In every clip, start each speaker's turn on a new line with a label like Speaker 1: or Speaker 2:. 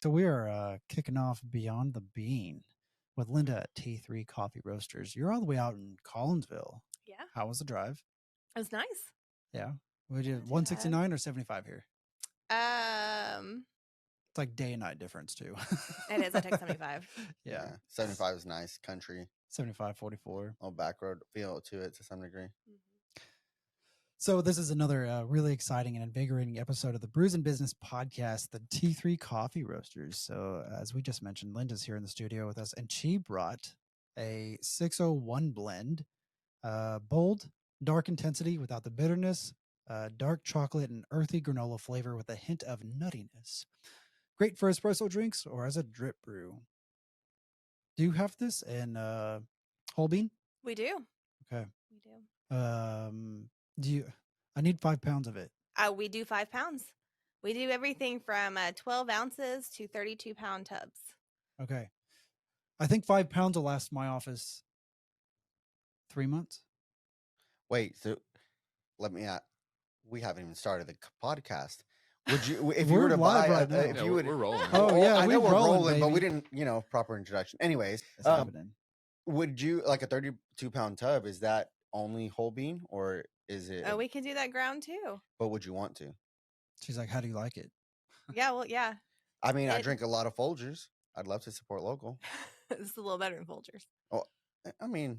Speaker 1: So we are kicking off Beyond the Bean with Linda at T3 Coffee Roasters. You're all the way out in Collinsville.
Speaker 2: Yeah.
Speaker 1: How was the drive?
Speaker 2: It was nice.
Speaker 1: Yeah. Would you
Speaker 2: Not too
Speaker 1: 169 or 75 here?
Speaker 2: bad.
Speaker 1: It's like day and night difference too.
Speaker 2: It is. I take 75.
Speaker 1: Yeah.
Speaker 3: 75 is nice. Country.
Speaker 1: 75, 44.
Speaker 3: Oh, back road feel to it to some degree.
Speaker 1: So this is another really exciting and invigorating episode of the Brews Business Podcast, the T3 Coffee Roasters. So as we just mentioned, Linda's here in the studio with us, and she brought a 601 blend, bold, dark intensity without the bitterness, dark chocolate and earthy granola flavor with a hint of nuttiness. Great for espresso drinks or as a drip brew. Do you have this in whole bean?
Speaker 2: We do.
Speaker 1: Okay.
Speaker 2: We do.
Speaker 1: I need 5 pounds of it.
Speaker 2: We do 5 pounds. We do everything from 12 ounces to 32-pound tubs.
Speaker 1: Okay. I think 5 pounds will last my office 3 months.
Speaker 3: Wait, so let me we haven't even started the podcast. Would you, if you
Speaker 1: We're
Speaker 3: were to
Speaker 1: live
Speaker 3: buy,
Speaker 1: right now.
Speaker 3: if you would,
Speaker 4: we're rolling.
Speaker 1: Oh, yeah,
Speaker 3: I know
Speaker 1: we're
Speaker 3: we're
Speaker 1: rolling,
Speaker 3: but we
Speaker 1: baby.
Speaker 3: didn't, proper introduction. Anyways,
Speaker 1: It's happening.
Speaker 3: would you like a 32-pound tub? Is that only whole bean or is it?
Speaker 2: We can do that ground too.
Speaker 3: But would you want to?
Speaker 1: She's like, how do you like it?
Speaker 2: Yeah, well, yeah.
Speaker 3: I mean, I drink a lot of Folgers. I'd love to support local.
Speaker 2: This is a little better than Folgers.
Speaker 3: Oh, I mean,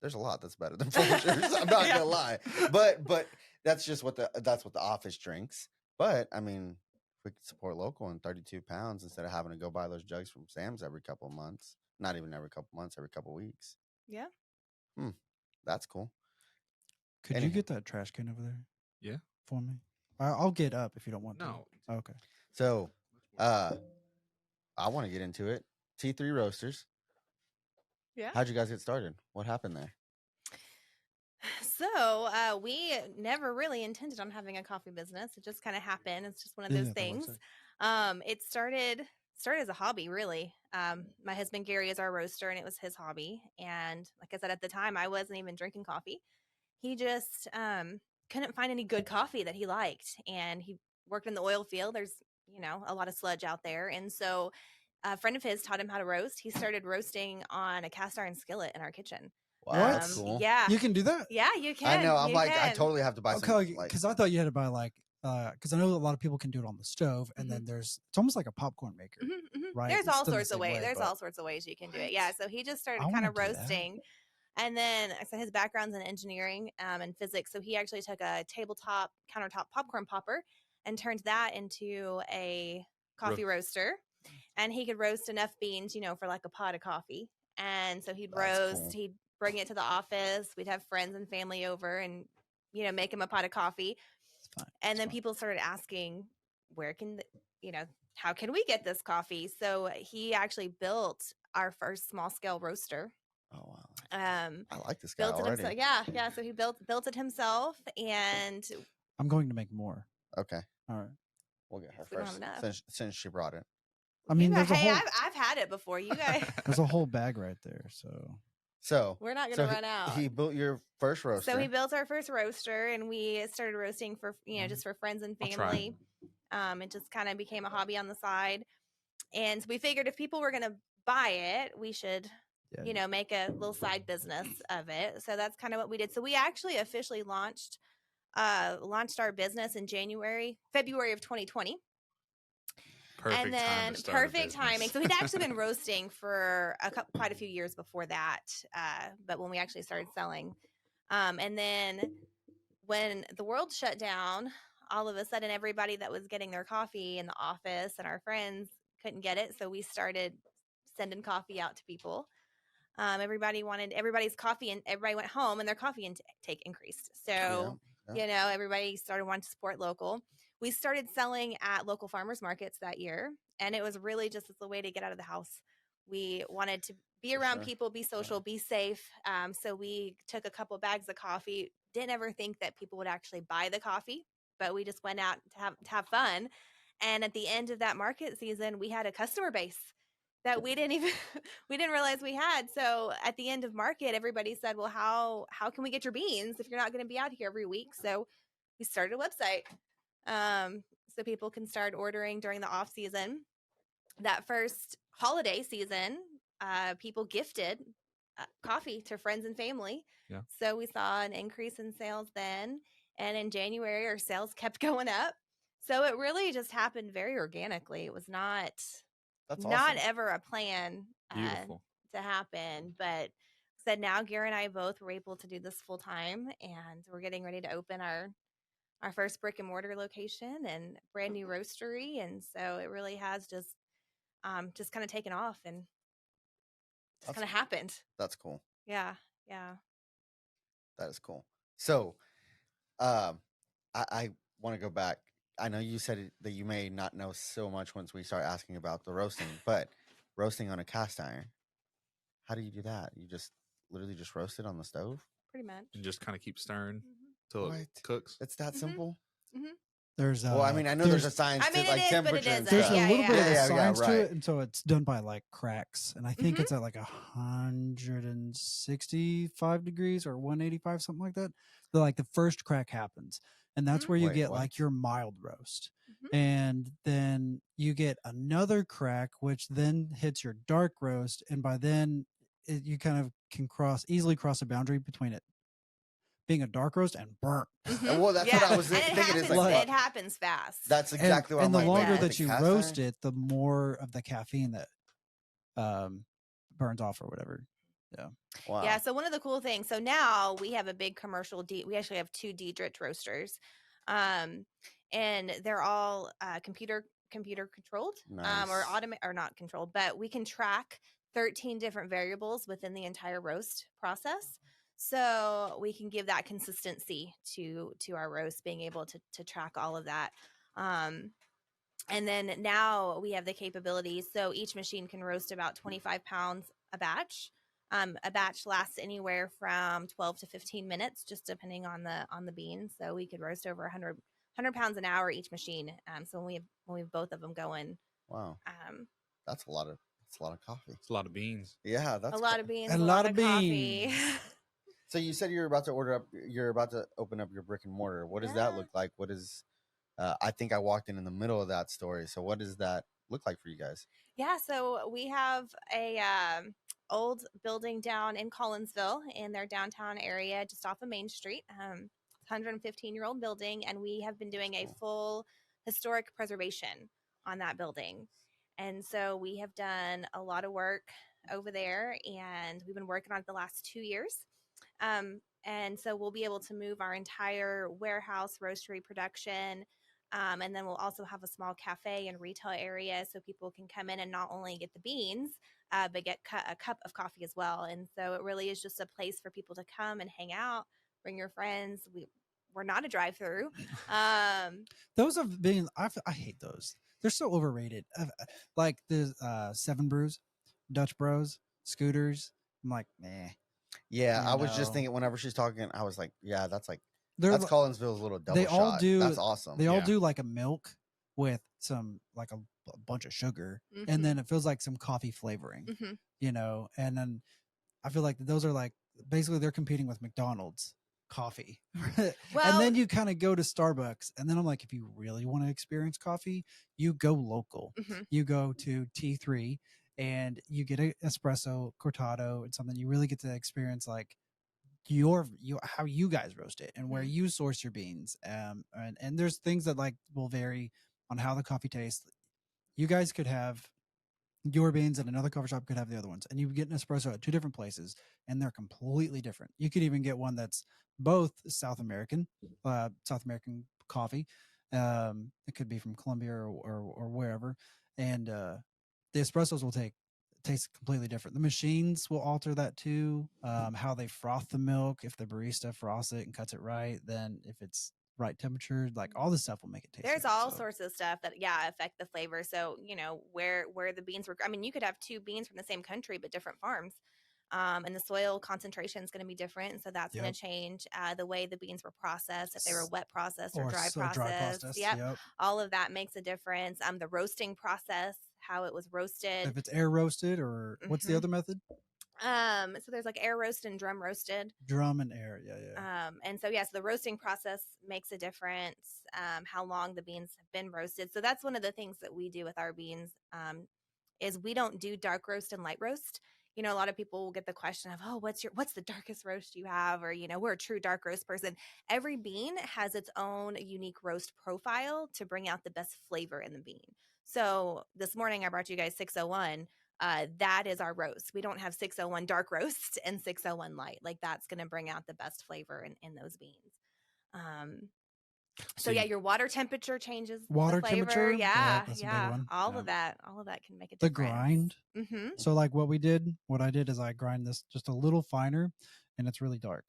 Speaker 3: there's a lot that's better than Folgers. I'm not
Speaker 2: Yeah.
Speaker 3: gonna lie, but that's just what the office drinks. But I mean, if we could support local and 32 pounds instead of having to go buy those jugs from Sam's every couple of months, not even every couple months, every couple of weeks.
Speaker 2: Yeah.
Speaker 3: That's cool.
Speaker 1: Could you
Speaker 3: Anyhow.
Speaker 1: get that trash can over there?
Speaker 4: Yeah.
Speaker 1: For me? I'll get up if you don't want
Speaker 4: No.
Speaker 1: to. Okay.
Speaker 3: So, I want to get into it. T3 Roasters.
Speaker 2: Yeah.
Speaker 3: How'd you guys get started? What happened there?
Speaker 2: So we never really intended on having a coffee business. It just kind of happened. It's just one of
Speaker 1: Yeah,
Speaker 2: those
Speaker 1: that
Speaker 2: things.
Speaker 1: website.
Speaker 2: It started as a hobby, really. My husband Gary is our roaster, and it was his hobby. And like I said, at the time, I wasn't even drinking coffee. He just couldn't find any good coffee that he liked, and he worked in the oil field. There's a lot of sludge out there, and so a friend of his taught him how to roast. He started roasting on a cast iron skillet in our kitchen.
Speaker 3: Wow,
Speaker 1: What?
Speaker 3: that's cool.
Speaker 2: Yeah.
Speaker 1: You can do that?
Speaker 2: Yeah, you can.
Speaker 3: I know. I'm
Speaker 2: You
Speaker 3: like, I
Speaker 2: can.
Speaker 3: totally have to buy some.
Speaker 1: Okay,
Speaker 3: Like,
Speaker 1: because I thought you had to buy because I know a lot of people can do it on the stove, and then it's almost like a popcorn maker.
Speaker 2: Mhm, mhm.
Speaker 1: Right?
Speaker 2: There's
Speaker 1: It's
Speaker 2: all
Speaker 1: done the
Speaker 2: sorts of
Speaker 1: same
Speaker 2: ways.
Speaker 1: way,
Speaker 2: There's
Speaker 1: but-
Speaker 2: all sorts of ways you can do it.
Speaker 1: What?
Speaker 2: Yeah. So he just started
Speaker 1: I
Speaker 2: kind of
Speaker 1: wanna do that.
Speaker 2: roasting. And then I said his background's in engineering and physics. So he actually took a tabletop countertop popcorn popper and turned that into a coffee roaster. And he could roast enough beans, for like a pot of coffee. And so he'd
Speaker 3: That's
Speaker 2: roast,
Speaker 3: cool.
Speaker 2: he'd bring it to the office. We'd have friends and family over and, make him a pot of coffee.
Speaker 1: It's fine.
Speaker 2: And
Speaker 1: It's
Speaker 2: then
Speaker 1: fine.
Speaker 2: people started asking, where can, how can we get this coffee? So he actually built our first small scale roaster.
Speaker 3: oh wow,
Speaker 2: I
Speaker 3: I like this guy
Speaker 2: built it
Speaker 3: already.
Speaker 2: himself. Yeah. So he built it himself, and
Speaker 1: I'm going to make more.
Speaker 3: Okay,
Speaker 1: All right.
Speaker 3: we'll get her
Speaker 2: We don't have
Speaker 3: first
Speaker 2: enough.
Speaker 3: since she brought it.
Speaker 1: I mean, there's a
Speaker 2: hey,
Speaker 1: whole
Speaker 2: I've had it before. You guys,
Speaker 1: there's a whole bag right there. So
Speaker 3: So
Speaker 2: we're not
Speaker 3: so
Speaker 2: gonna run out.
Speaker 3: He built your first roaster.
Speaker 2: So he built our first roaster, and we started roasting for just for friends and
Speaker 4: I'll try.
Speaker 2: family. It just kind of became a hobby on the side, and so we figured if people were gonna buy it, we should
Speaker 1: yeah.
Speaker 2: make a little side business of it. So that's kind of what we did. So we actually officially launched our business in February of 2020.
Speaker 4: Perfect
Speaker 2: And
Speaker 4: time
Speaker 2: then
Speaker 4: to start a
Speaker 2: perfect timing.
Speaker 4: business.
Speaker 2: So we'd actually been roasting for quite a few years before that. But when we actually started selling, and then when the world shut down, all of a sudden everybody that was getting their coffee in the office and our friends couldn't get it. So we started sending coffee out to people. Everybody wanted everybody's coffee, and everybody went home and their coffee intake increased. So,
Speaker 3: Yeah.
Speaker 2: everybody started wanting to support local. We started selling at local farmers markets that year, and it was really just as a way to get out of the house. We wanted to be
Speaker 3: For
Speaker 2: around
Speaker 3: sure.
Speaker 2: people, be social, be safe. So we took a couple bags of coffee. Didn't ever think that people would actually buy the coffee, but we just went out to have fun. And at the end of that market season, we had a customer base that we didn't realize we had. So at the end of market, everybody said, well, how can we get your beans if you're not going to be out here every week? So we started a website so people can start ordering during the off season. that first holiday season, people gifted coffee to friends and family.
Speaker 4: Yeah.
Speaker 2: So we saw an increase in sales then. And in January, our sales kept going up. So it really just happened very organically. It was not
Speaker 3: That's
Speaker 2: not
Speaker 3: awesome.
Speaker 2: ever a plan
Speaker 4: Beautiful.
Speaker 2: to happen. But said now Gary and I both were able to do this full time, and we're getting ready to open our first brick and mortar location and brand new roastery. And so it really has just kind of taken off and just kind of happened.
Speaker 3: That's cool.
Speaker 2: Yeah. Yeah.
Speaker 3: That is cool. So, I want to go back. I know you said that you may not know so much once we start asking about the roasting, but roasting on a cast iron, how do you do that? You just literally just roast it on the stove?
Speaker 2: Pretty much.
Speaker 4: And just kind of keep stirring
Speaker 2: Mhm.
Speaker 4: till
Speaker 3: What?
Speaker 4: it cooks.
Speaker 3: It's that
Speaker 2: Mhm.
Speaker 3: simple?
Speaker 2: Mhm.
Speaker 1: There's
Speaker 3: Well, I mean, I know there's a science
Speaker 2: I mean,
Speaker 3: to
Speaker 2: it
Speaker 3: like
Speaker 2: is, but it
Speaker 3: temperature and
Speaker 2: isn't.
Speaker 1: there's
Speaker 3: stuff.
Speaker 1: a
Speaker 2: Yeah,
Speaker 1: little bit of
Speaker 3: yeah,
Speaker 1: a
Speaker 3: yeah,
Speaker 1: science
Speaker 3: right.
Speaker 1: to it, and so it's done by like cracks, and I think
Speaker 2: Mhm.
Speaker 1: it's at like 165 degrees or 185, something like that. So like the first crack happens, and that's
Speaker 2: Mhm.
Speaker 1: where you
Speaker 3: Wait,
Speaker 1: get
Speaker 3: what?
Speaker 1: like your mild roast,
Speaker 2: Mhm.
Speaker 1: and then you get another crack, which then hits your dark roast, and by then you kind of can easily cross a boundary between it being a dark roast and burnt.
Speaker 2: Mhm.
Speaker 3: Well, that's
Speaker 2: Yeah.
Speaker 3: what I was
Speaker 2: And
Speaker 3: thinking. Is
Speaker 2: happens,
Speaker 3: like,
Speaker 2: it happens fast.
Speaker 3: that's exactly what
Speaker 1: and
Speaker 3: I'm
Speaker 1: the
Speaker 3: like.
Speaker 1: longer
Speaker 3: Wait,
Speaker 2: yeah.
Speaker 3: with
Speaker 1: that
Speaker 3: the
Speaker 1: you
Speaker 3: cast
Speaker 1: roast
Speaker 3: iron?
Speaker 1: it, the more of the caffeine that burns off or whatever. Yeah.
Speaker 3: Wow.
Speaker 2: Yeah. So one of the cool things. So now we have a big commercial. We actually have 2 Diedrich roasters, and they're all computer controlled, or
Speaker 3: Nice.
Speaker 2: automate or not controlled, but we can track 13 different variables within the entire roast process. So we can give that consistency to our roast, being able to track all of that. And then now we have the capabilities. So each machine can roast about 25 pounds a batch. A batch lasts anywhere from 12 to 15 minutes, just depending on the beans. So we could roast over 100 pounds an hour each machine. So when we have both of them going,
Speaker 3: Wow.
Speaker 2: um,
Speaker 3: That's a lot of coffee.
Speaker 4: It's a lot of beans.
Speaker 3: Yeah, that's
Speaker 2: a lot of beans,
Speaker 1: A
Speaker 2: a
Speaker 1: lot
Speaker 2: lot
Speaker 1: of
Speaker 2: of coffee.
Speaker 1: beans.
Speaker 3: So you said you're about to open up your brick and mortar. What does that
Speaker 2: Yeah.
Speaker 3: look like? What is I think I walked in the middle of that story. So what does that look like for you guys?
Speaker 2: Yeah, so we have a old building down in Collinsville in their downtown area, just off of Main Street. 115-year-old building, and we have been doing a
Speaker 3: Cool.
Speaker 2: full historic preservation on that building. And so we have done a lot of work over there, and we've been working on it the last 2 years. And so we'll be able to move our entire warehouse, roastery production. And then we'll also have a small cafe and retail area so people can come in and not only get the beans, but get a cup of coffee as well. And so it really is just a place for people to come and hang out, bring your friends. We're not a drive-through.
Speaker 1: Those have been, I hate those. They're so overrated. Like the Seven Brews, Dutch Bros, Scooters. I'm like, meh.
Speaker 3: Yeah,
Speaker 1: You
Speaker 3: I was just
Speaker 1: know.
Speaker 3: thinking whenever she's talking, I was like, yeah, that's
Speaker 1: They're
Speaker 3: that's
Speaker 1: li-
Speaker 3: Collinsville's little double
Speaker 1: they all
Speaker 3: shot.
Speaker 1: do.
Speaker 3: That's awesome.
Speaker 1: They all
Speaker 4: Yeah.
Speaker 1: do like a milk with some like a bunch of sugar, and then it feels like some coffee flavoring.
Speaker 2: Mhm.
Speaker 1: You know, and then I feel like those are like basically they're competing with McDonald's coffee. And
Speaker 2: Well,
Speaker 1: then you kind of go to Starbucks, and then I'm like, if you really want to experience coffee, you go local.
Speaker 2: mhm.
Speaker 1: You go to T3 and you get an espresso cortado and something. You really get to experience like your how you guys roast it and where
Speaker 2: Mhm.
Speaker 1: you source your beans. And there's things that like will vary on how the coffee tastes. You guys could have your beans and another coffee shop could have the other ones, and you get an espresso at 2 different places and they're completely different. You could even get one that's both South American coffee. It could be from Colombia or wherever, and the espressos will taste completely different. The machines will alter that too. How they froth the milk, if the barista froths it and cuts it right, then if it's right temperature, like all this stuff will make it taste
Speaker 2: There's
Speaker 1: different.
Speaker 2: all
Speaker 1: So,
Speaker 2: sorts of stuff that affect the flavor. So where the beans were. I mean, you could have 2 beans from the same country but different farms, and the soil concentration is going to be different. And so that's going
Speaker 1: Yep.
Speaker 2: to change the way the beans were processed, if they were wet processed or
Speaker 1: or
Speaker 2: dry
Speaker 1: so dry
Speaker 2: processed.
Speaker 1: processed.
Speaker 2: Yep,
Speaker 1: Yep.
Speaker 2: all of that makes a difference. The roasting process, how it was roasted.
Speaker 1: If it's air roasted or what's the
Speaker 2: Mhm.
Speaker 1: other method?
Speaker 2: So there's like air roasted and drum roasted.
Speaker 1: Drum and air. Yeah.
Speaker 2: And so, so the roasting process makes a difference. How long the beans have been roasted. So that's one of the things that we do with our beans. is we don't do dark roast and light roast. You know, a lot of people will get the question of, oh, what's the darkest roast you have? Or, you know, we're a true dark roast person. Every bean has its own unique roast profile to bring out the best flavor in the bean. So this morning I brought you guys 601. That is our roast. We don't have 601 dark roast and 601 light. Like that's going to bring out the best flavor in those beans. So yeah, your water temperature changes.
Speaker 1: Water
Speaker 2: the flavor.
Speaker 1: temperature?
Speaker 2: Yeah.
Speaker 1: That's a big one.
Speaker 2: All
Speaker 1: Yeah.
Speaker 2: of that can make a
Speaker 1: The
Speaker 2: difference.
Speaker 1: grind.
Speaker 2: Mm-hmm.
Speaker 1: So like what I did is I grind this just a little finer and it's really dark.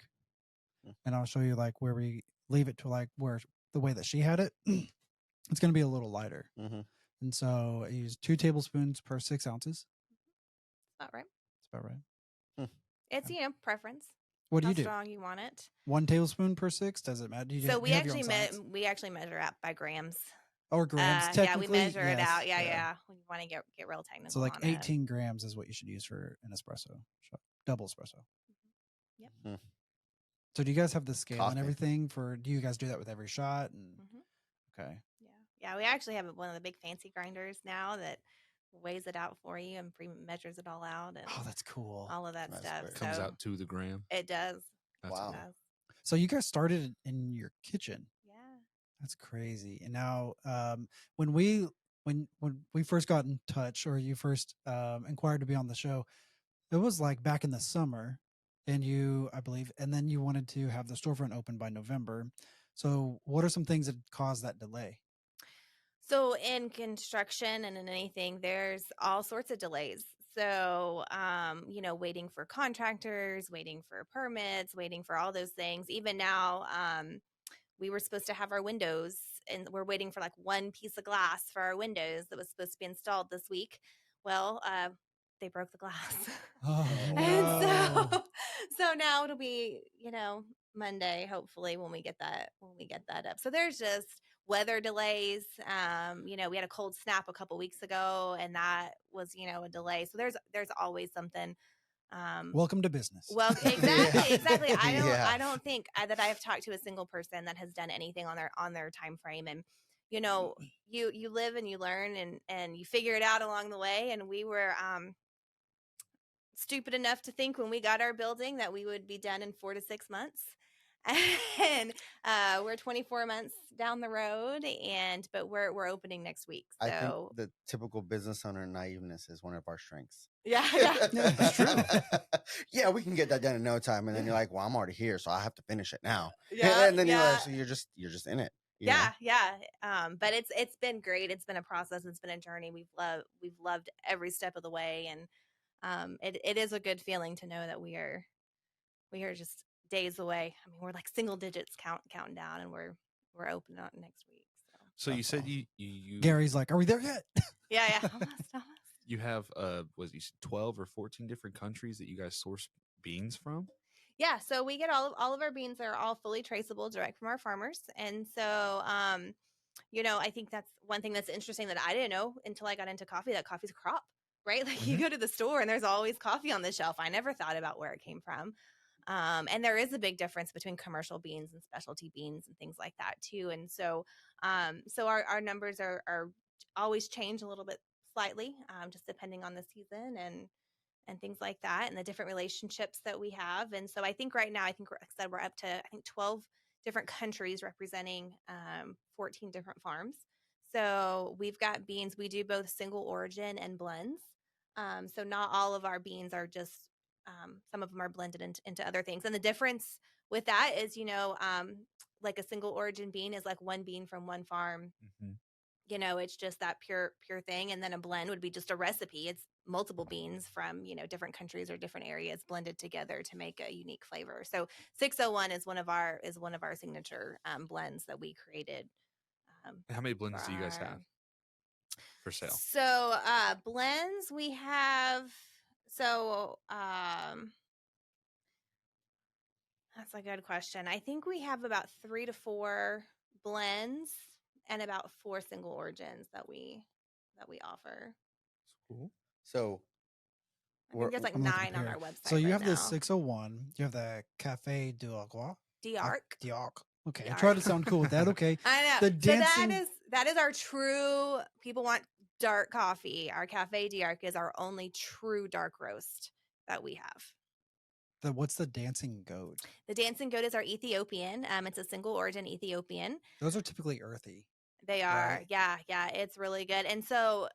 Speaker 1: And I'll show you like where we leave it to like where the way that she had it, it's going to be a little lighter.
Speaker 3: Mm-hmm.
Speaker 1: And so I use 2 tablespoons per 6 ounces.
Speaker 2: About right.
Speaker 1: That's about right.
Speaker 2: It's, you know, preference.
Speaker 1: What do
Speaker 2: how
Speaker 1: you do?
Speaker 2: strong you want it.
Speaker 1: 1 tablespoon per 6? Does it matter? Do you
Speaker 2: So
Speaker 1: have,
Speaker 2: we
Speaker 1: you have your
Speaker 2: actually
Speaker 1: own science?
Speaker 2: measure out by grams.
Speaker 1: Or grams.
Speaker 2: Yeah, we
Speaker 1: Technically,
Speaker 2: measure it out.
Speaker 1: yes,
Speaker 2: Yeah. When you want to get real technical.
Speaker 1: So like
Speaker 2: on it.
Speaker 1: 18 grams is what you should use for an espresso shot, double espresso.
Speaker 2: Yep.
Speaker 3: Hmm.
Speaker 1: So do you guys have the scale
Speaker 3: Coffee.
Speaker 1: and everything for? Do you guys do that with every shot? And okay.
Speaker 2: Yeah. We actually have one of the big fancy grinders now that weighs it out for you and measures it all out. And
Speaker 1: Oh, that's cool.
Speaker 2: all of that
Speaker 3: That's
Speaker 2: stuff.
Speaker 3: great.
Speaker 4: Comes
Speaker 2: So
Speaker 4: out to the gram.
Speaker 2: it does.
Speaker 4: That's
Speaker 3: Wow.
Speaker 2: It does.
Speaker 1: So you guys started in your kitchen.
Speaker 2: Yeah.
Speaker 1: That's crazy. And now, when we first got in touch, or you first inquired to be on the show, it was like back in the summer, and I believe, and then you wanted to have the storefront open by November. So, what are some things that caused that delay?
Speaker 2: So in construction and in anything, there's all sorts of delays. So, you know, waiting for contractors, waiting for permits, waiting for all those things. Even now, we were supposed to have our windows, and we're waiting for like one piece of glass for our windows that was supposed to be installed this week. Well, they broke the glass.
Speaker 1: Oh,
Speaker 2: And so now it'll be, you know, Monday, hopefully, when we get that up. So there's just weather delays. You know, we had a cold snap a couple weeks ago, and that was, you know, a delay. So there's always something.
Speaker 1: Welcome to business.
Speaker 2: Well,
Speaker 3: Yeah.
Speaker 2: exactly.
Speaker 3: Yeah.
Speaker 2: I don't think that I have talked to a single person that has done anything on their time frame. And you know, you live and you learn and you figure it out along the way. And we were stupid enough to think when we got our building that we would be done in 4 to 6 months. And we're 24 months down the road, but we're opening next week. So
Speaker 3: I think the typical business owner naiveness is one of our strengths.
Speaker 2: yeah.
Speaker 1: That's true.
Speaker 3: Yeah, we can get that done in no time, and then you're like, "Well, I'm already here, so I have to finish it now."
Speaker 2: Yeah,
Speaker 3: and then
Speaker 2: yeah.
Speaker 3: you're like, so you're just in it. you know?
Speaker 2: Yeah. But it's been great. It's been a process. It's been a journey. We've loved every step of the way, and it is a good feeling to know that we are just days away. I mean, we're like single digits counting down, and we're opening up next week.
Speaker 4: So you
Speaker 1: That's
Speaker 4: said
Speaker 1: awesome.
Speaker 4: you
Speaker 1: Gary's like, are we there yet?
Speaker 2: Yeah, almost.
Speaker 4: you have was you said 12 or 14 different countries that you guys source beans from?
Speaker 2: Yeah, so we get all of our beans are all fully traceable direct from our farmers. And so you know, I think that's one thing that's interesting that I didn't know until I got into coffee, that coffee's a crop, right? Like you go to the store and there's always coffee on the shelf. I never thought about where it came from. And there is a big difference between commercial beans and specialty beans and things like that too. And so so our numbers are always change a little bit slightly, just depending on the season and things like that, and the different relationships that we have. And so I think right now, like I said, we're up to 12 different countries representing 14 different farms. So we've got beans. We do both single origin and blends. So not all of our beans are just some of them are blended into other things. And the difference with that is, you know, like a single origin bean is like one bean from one farm.
Speaker 4: Mm-hmm.
Speaker 2: You know, it's just that pure thing. And then a blend would be just a recipe. It's multiple beans from, you know, different countries or different areas blended together to make a unique flavor. So 601 is one of our signature blends that we created.
Speaker 4: And how many blends do you guys have for sale?
Speaker 2: So blends we have. So that's a good question. I think we have about 3 to 4 blends and about 4 single origins that we offer.
Speaker 4: Cool.
Speaker 3: So
Speaker 2: I think there's like
Speaker 1: I'm looking
Speaker 2: 9 on
Speaker 1: here.
Speaker 2: our website.
Speaker 1: So you
Speaker 2: right
Speaker 1: have
Speaker 2: now.
Speaker 1: the 601. You have the Cafe d'Arc.
Speaker 2: D'Arc.
Speaker 1: Okay, I
Speaker 2: D'Arc.
Speaker 1: tried to sound cool with that. Okay.
Speaker 2: I know.
Speaker 1: The dancing.
Speaker 2: So that is our true. People want dark coffee. Our Cafe D'Arc is our only true dark roast that we have.
Speaker 1: What's the dancing goat?
Speaker 2: The dancing goat is our Ethiopian. It's a single origin Ethiopian.
Speaker 1: Those are typically earthy.
Speaker 2: They are,
Speaker 1: Right.
Speaker 2: yeah, it's really good. And so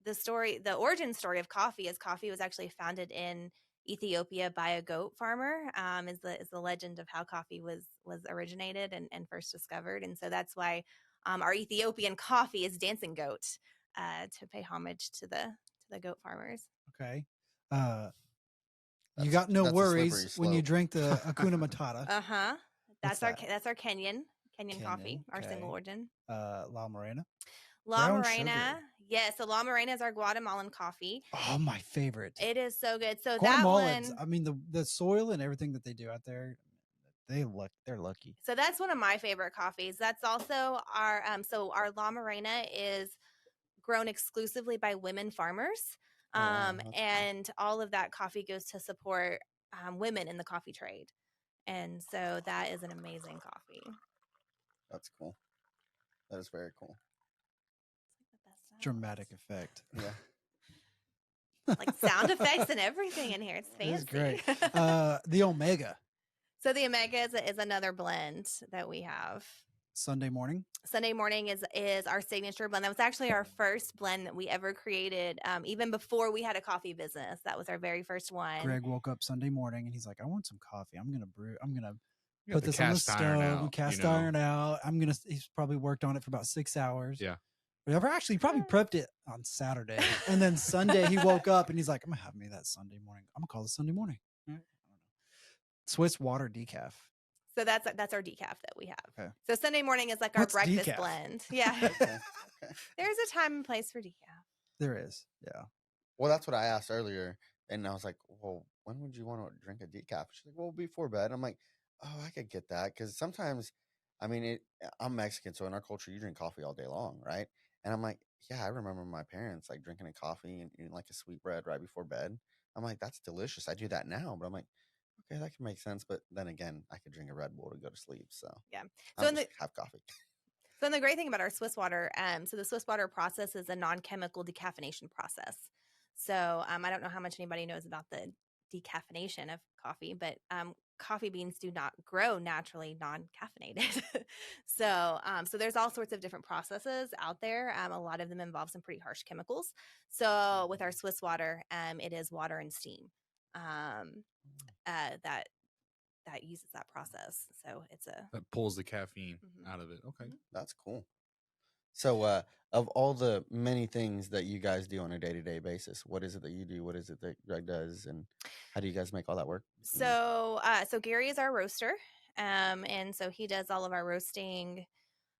Speaker 2: the origin story of coffee is coffee was actually founded in Ethiopia by a goat farmer. Is the legend of how coffee was originated and first discovered. And so that's why our Ethiopian coffee is dancing goat, to pay homage to the goat farmers.
Speaker 1: Okay. You
Speaker 3: That's-
Speaker 1: got no
Speaker 3: that's a slippery
Speaker 1: worries when you
Speaker 3: slope.
Speaker 1: drink the Hakuna Matata.
Speaker 2: Uh-huh.
Speaker 1: What's
Speaker 2: That's our Kenyan
Speaker 1: Kenyan,
Speaker 2: coffee, our single
Speaker 1: okay.
Speaker 2: origin.
Speaker 1: La Morena.
Speaker 2: La
Speaker 1: Brown
Speaker 2: Morena.
Speaker 1: sugar.
Speaker 2: Yes, so La Morena is our Guatemalan coffee.
Speaker 1: Oh, my favorite.
Speaker 2: It is so good. So
Speaker 1: Guatemalans,
Speaker 2: that one,
Speaker 1: I mean, the soil and everything that they do out there, they're lucky.
Speaker 2: so that's one of my favorite coffees. That's also our so our La Morena is grown exclusively by women farmers.
Speaker 3: Oh, wow, that's cool.
Speaker 2: And all of that coffee goes to support women in the coffee trade. And so that is an amazing coffee.
Speaker 3: That's cool. That is very cool.
Speaker 2: It's like the best sound.
Speaker 1: Dramatic effect.
Speaker 3: Yeah.
Speaker 2: Like sound effects and everything in here. It's
Speaker 1: It is
Speaker 2: fancy.
Speaker 1: great. The Omega,
Speaker 2: So the Omega is another blend that we have.
Speaker 1: Sunday morning.
Speaker 2: Sunday morning is our signature blend. That was actually our first blend that we ever created, even before we had a coffee business. That was our very first one.
Speaker 1: Greg woke up Sunday morning and he's like, I want some coffee. I'm going to brew. I'm going to
Speaker 4: You got
Speaker 1: put
Speaker 4: the
Speaker 1: this on the
Speaker 4: cast
Speaker 1: stove
Speaker 4: iron
Speaker 1: and
Speaker 4: out,
Speaker 1: cast
Speaker 4: you know.
Speaker 1: iron out. He's probably worked on it for about 6 hours.
Speaker 4: Yeah.
Speaker 1: Whatever. Actually, he probably prepped it on Saturday. And then Sunday he woke up and he's like, I'm going to have me that Sunday morning. I'm going to call it Sunday morning. All right. I don't know. Swiss water decaf.
Speaker 2: So that's our decaf that we have.
Speaker 1: Okay.
Speaker 2: So Sunday morning is like our
Speaker 1: What's
Speaker 2: breakfast
Speaker 1: decaf?
Speaker 2: blend. Yeah.
Speaker 3: Okay. Okay.
Speaker 2: There's a time and place for decaf.
Speaker 1: There is. Yeah.
Speaker 3: Well, that's what I asked earlier, and I was like, "Well, when would you want to drink a decaf?" She's like, "Well, before bed." I'm like, "Oh, I could get that because sometimes, I mean, I'm Mexican, so in our culture, you drink coffee all day long, right?" And I'm like, "Yeah, I remember my parents like drinking a coffee and eating like a sweet bread right before bed." I'm like, "That's delicious. I do that now," but I'm like, "Okay, that can make sense." But then again, I could drink a Red Bull to go to sleep, so
Speaker 2: Yeah.
Speaker 3: I'll
Speaker 2: So in
Speaker 3: just have coffee.
Speaker 2: So the great thing about our Swiss water, so the Swiss water process is a non-chemical decaffeination process. So I don't know how much anybody knows about the decaffeination of coffee, but coffee beans do not grow naturally non-caffeinated. So there's all sorts of different processes out there. A lot of them involve some pretty harsh chemicals. So with our Swiss water, it is water and steam that uses that process. So it's a
Speaker 4: That pulls the caffeine
Speaker 2: Mhm.
Speaker 4: out of it. Okay.
Speaker 3: That's cool. So, of all the many things that you guys do on a day-to-day basis, what is it that you do? What is it that Greg does? And how do you guys make all that work?
Speaker 2: So Gary is our roaster, and so he does all of our roasting,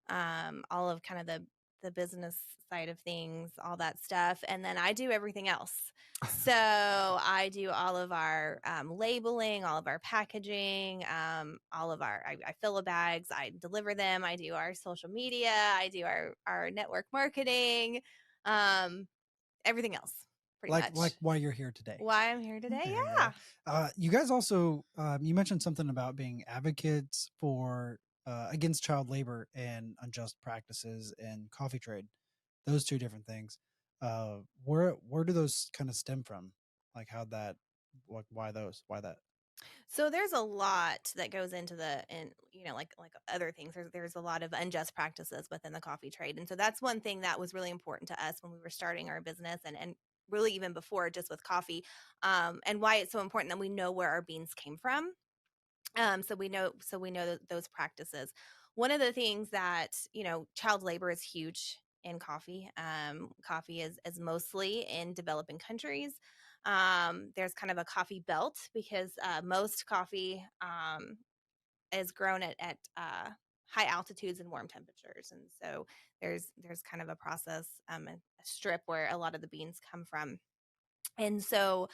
Speaker 2: all of kind of the business side of things, all that stuff, and then I do everything else. So I do all of our labeling, all of our packaging, all of I fill the bags, I deliver them, I do our social media, I do our network marketing, everything else, pretty much.
Speaker 1: Like why you're here today.
Speaker 2: Why I'm here today,
Speaker 1: Okay,
Speaker 2: yeah.
Speaker 1: You guys also you mentioned something about being advocates for against child labor and unjust practices in coffee trade. Those two different things. Where do those kind of stem from? Like why that?
Speaker 2: So there's a lot that goes into like other things. There's a lot of unjust practices within the coffee trade, and so that's one thing that was really important to us when we were starting our business, and really even before, just with coffee, and why it's so important that we know where our beans came from. So we know those practices. One of the things that child labor is huge in coffee. Coffee is mostly in developing countries. There's kind of a coffee belt because most coffee is grown at high altitudes and warm temperatures, and so there's kind of a process, a strip where a lot of the beans come from, and so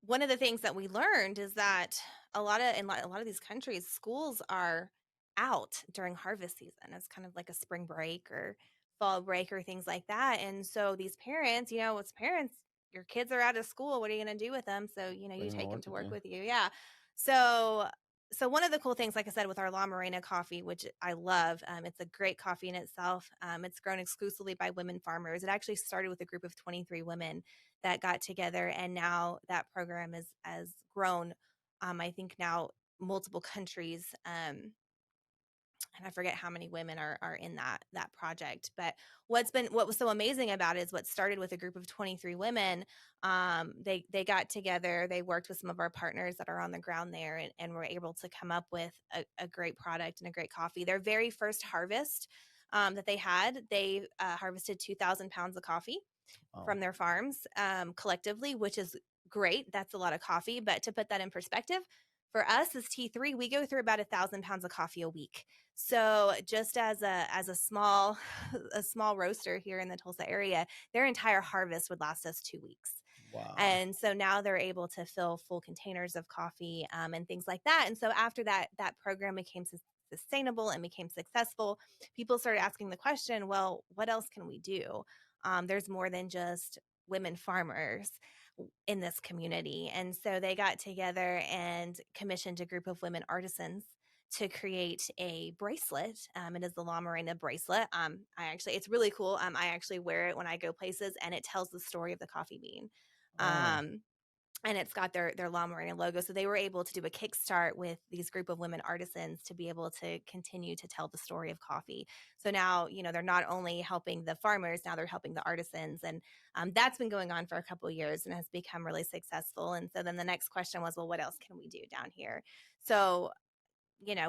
Speaker 2: one of the things that we learned is that in a lot of these countries, schools are out during harvest season. It's kind of like a spring break or fall break or things like that. And so these parents, as parents, your kids are out of school. What are you going to do with them? So, you
Speaker 3: Bring
Speaker 2: take
Speaker 3: them
Speaker 2: them to work
Speaker 3: with
Speaker 2: with you. Yeah. So so one of the cool things, like I said, with our La Morena coffee, which I love, it's a great coffee in itself. It's grown exclusively by women farmers. It actually started with a group of 23 women that got together, and now that program has grown. I think now multiple countries. And I forget how many women are in that project. But what was so amazing about it is what started with a group of 23 women. They got together, they worked with some of our partners that are on the ground there, and were able to come up with a great product and a great coffee. Their very first harvest that they had, they harvested 2,000 pounds of coffee from their farms collectively, which is great. That's a lot of coffee. But to put that in perspective, for us as T3, we go through about 1,000 pounds of coffee a week. So just as a small a small roaster here in the Tulsa area, their entire harvest would last us 2 weeks.
Speaker 1: Wow.
Speaker 2: And so now they're able to fill full containers of coffee and things like that. And so after that program became sustainable and became successful, people started asking the question, well, what else can we do? There's more than just women farmers in this community. And so they got together and commissioned a group of women artisans to create a bracelet. It is the La Morena bracelet. It's really cool. I actually wear it when I go places, and it tells the story of the coffee bean. And it's got their La Morena logo. So they were able to do a kickstart with these group of women artisans to be able to continue to tell the story of coffee. So now, they're not only helping the farmers, now they're helping the artisans. And that's been going on for a couple of years and has become really successful. And so then the next question was, well, what else can we do down here? So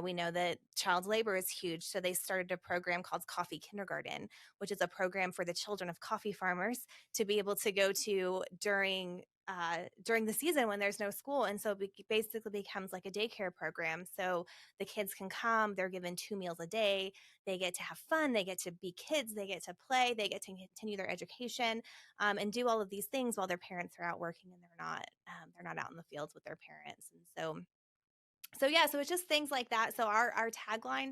Speaker 2: we know that child labor is huge. So they started a program called Coffee Kindergarten, which is a program for the children of coffee farmers to be able to go to during the season when there's no school. And so it basically becomes like a daycare program. So the kids can come, they're given 2 meals a day. They get to have fun. They get to be kids. They get to play. They get to continue their education and do all of these things while their parents are out working and they're not out in the fields with their parents. And so it's just things like that. So our tagline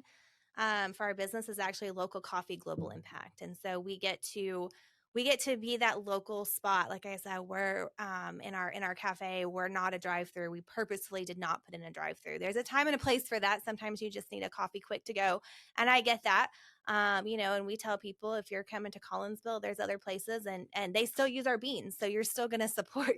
Speaker 2: for our business is actually local coffee, global impact. And so we get to be that local spot. Like I said, we're in our cafe, we're not a drive-through. We purposefully did not put in a drive-through. There's a time and a place for that. Sometimes you just need a coffee quick to go. And I get that. And we tell people, if you're coming to Collinsville, there's other places and they still use our beans. So you're still going to support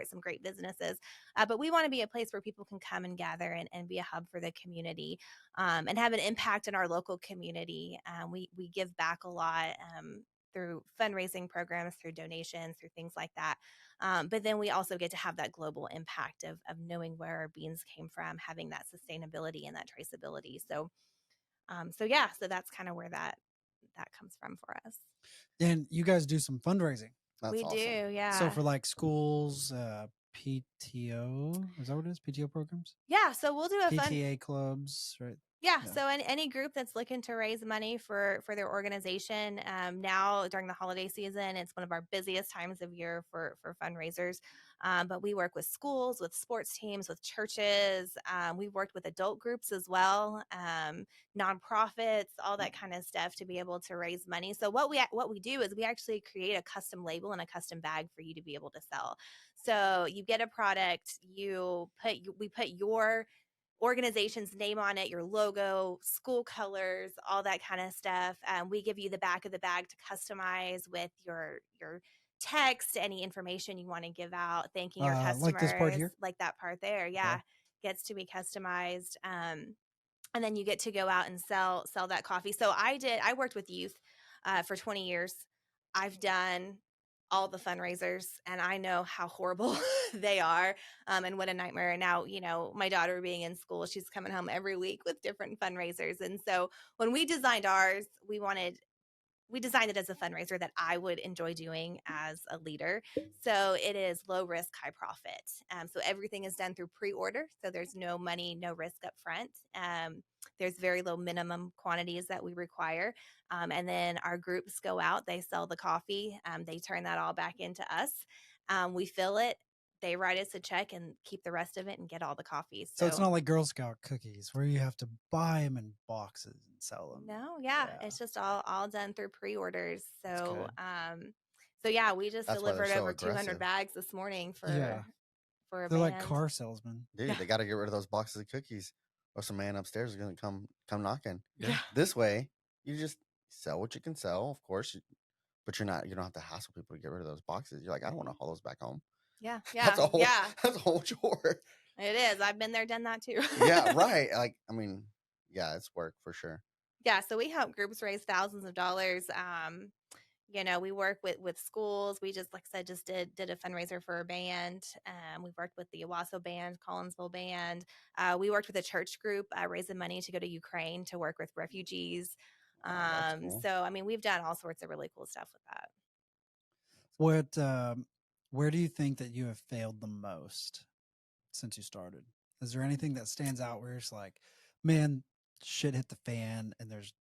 Speaker 2: some great businesses. But we want to be a place where people can come and gather and be a hub for the community and have an impact in our local community. We give back a lot through fundraising programs, through donations, through things like that. But then we also get to have that global impact of knowing where our beans came from, having that sustainability and that traceability. So that's kind of where that comes from for us.
Speaker 1: And you guys do some fundraising.
Speaker 3: That's awesome.
Speaker 2: Do, yeah.
Speaker 1: So for like schools, PTO, is that what it is? PTO programs?
Speaker 2: Yeah, so we'll do a
Speaker 1: PTA clubs, right?
Speaker 2: Yeah, so any group that's looking to raise money for their organization, now during the holiday season, it's one of our busiest times of year for fundraisers. But we work with schools, with sports teams, with churches. We've worked with adult groups as well, nonprofits, all that kind of stuff to be able to raise money. So what we do is we actually create a custom label and a custom bag for you to be able to sell. So you get a product, we put your organization's name on it, your logo, school colors, all that kind of stuff. We give you the back of the bag to customize with your text, any information you want to give out, thanking your customers.
Speaker 1: Like this part here?
Speaker 2: Like that part there. Yeah. Gets to be customized. And then you get to go out and sell that coffee. So I worked with youth for 20 years. I've done all the fundraisers and I know how horrible they are and what a nightmare. And now, my daughter being in school, she's coming home every week with different fundraisers. And so when we designed ours, we designed it as a fundraiser that I would enjoy doing as a leader. So it is low risk, high profit. So everything is done through pre-order. So there's no money, no risk up front. There's very low minimum quantities that we require. And then our groups go out, they sell the coffee. They turn that all back into us. We fill it. They write us a check and keep the rest of it and get all the coffee.
Speaker 1: So it's not like Girl Scout cookies where you have to buy them in boxes and sell them.
Speaker 2: No, yeah. It's just all done through pre-orders. So, we just delivered over 200 bags this morning for for a
Speaker 1: They're like
Speaker 2: band.
Speaker 1: car salesmen.
Speaker 3: Dude,
Speaker 2: Yeah.
Speaker 3: they got to get rid of those boxes of cookies, or some man upstairs is gonna come knocking.
Speaker 2: Yeah.
Speaker 3: This way, you just sell what you can sell, of course, but you don't have to hassle people to get rid of those boxes. You're like, I don't want to haul those back home.
Speaker 2: Yeah.
Speaker 3: That's
Speaker 2: Yeah.
Speaker 3: a whole
Speaker 2: Yeah.
Speaker 3: that's a whole chore.
Speaker 2: It is. I've been there, done that too.
Speaker 3: Yeah, right. Like, I mean, yeah, it's work for sure.
Speaker 2: Yeah. So we help groups raise thousands of dollars. We work with schools. We just, like I said, just did a fundraiser for a band. We've worked with the Owasso band, Collinsville band. We worked with a church group raising money to go to Ukraine to work with refugees.
Speaker 3: That's cool.
Speaker 2: So, I mean, we've done all sorts of really cool stuff with that.
Speaker 1: Where do you think that you have failed the most since you started? Is there anything that stands out where it's like, man, shit hit the fan, and there's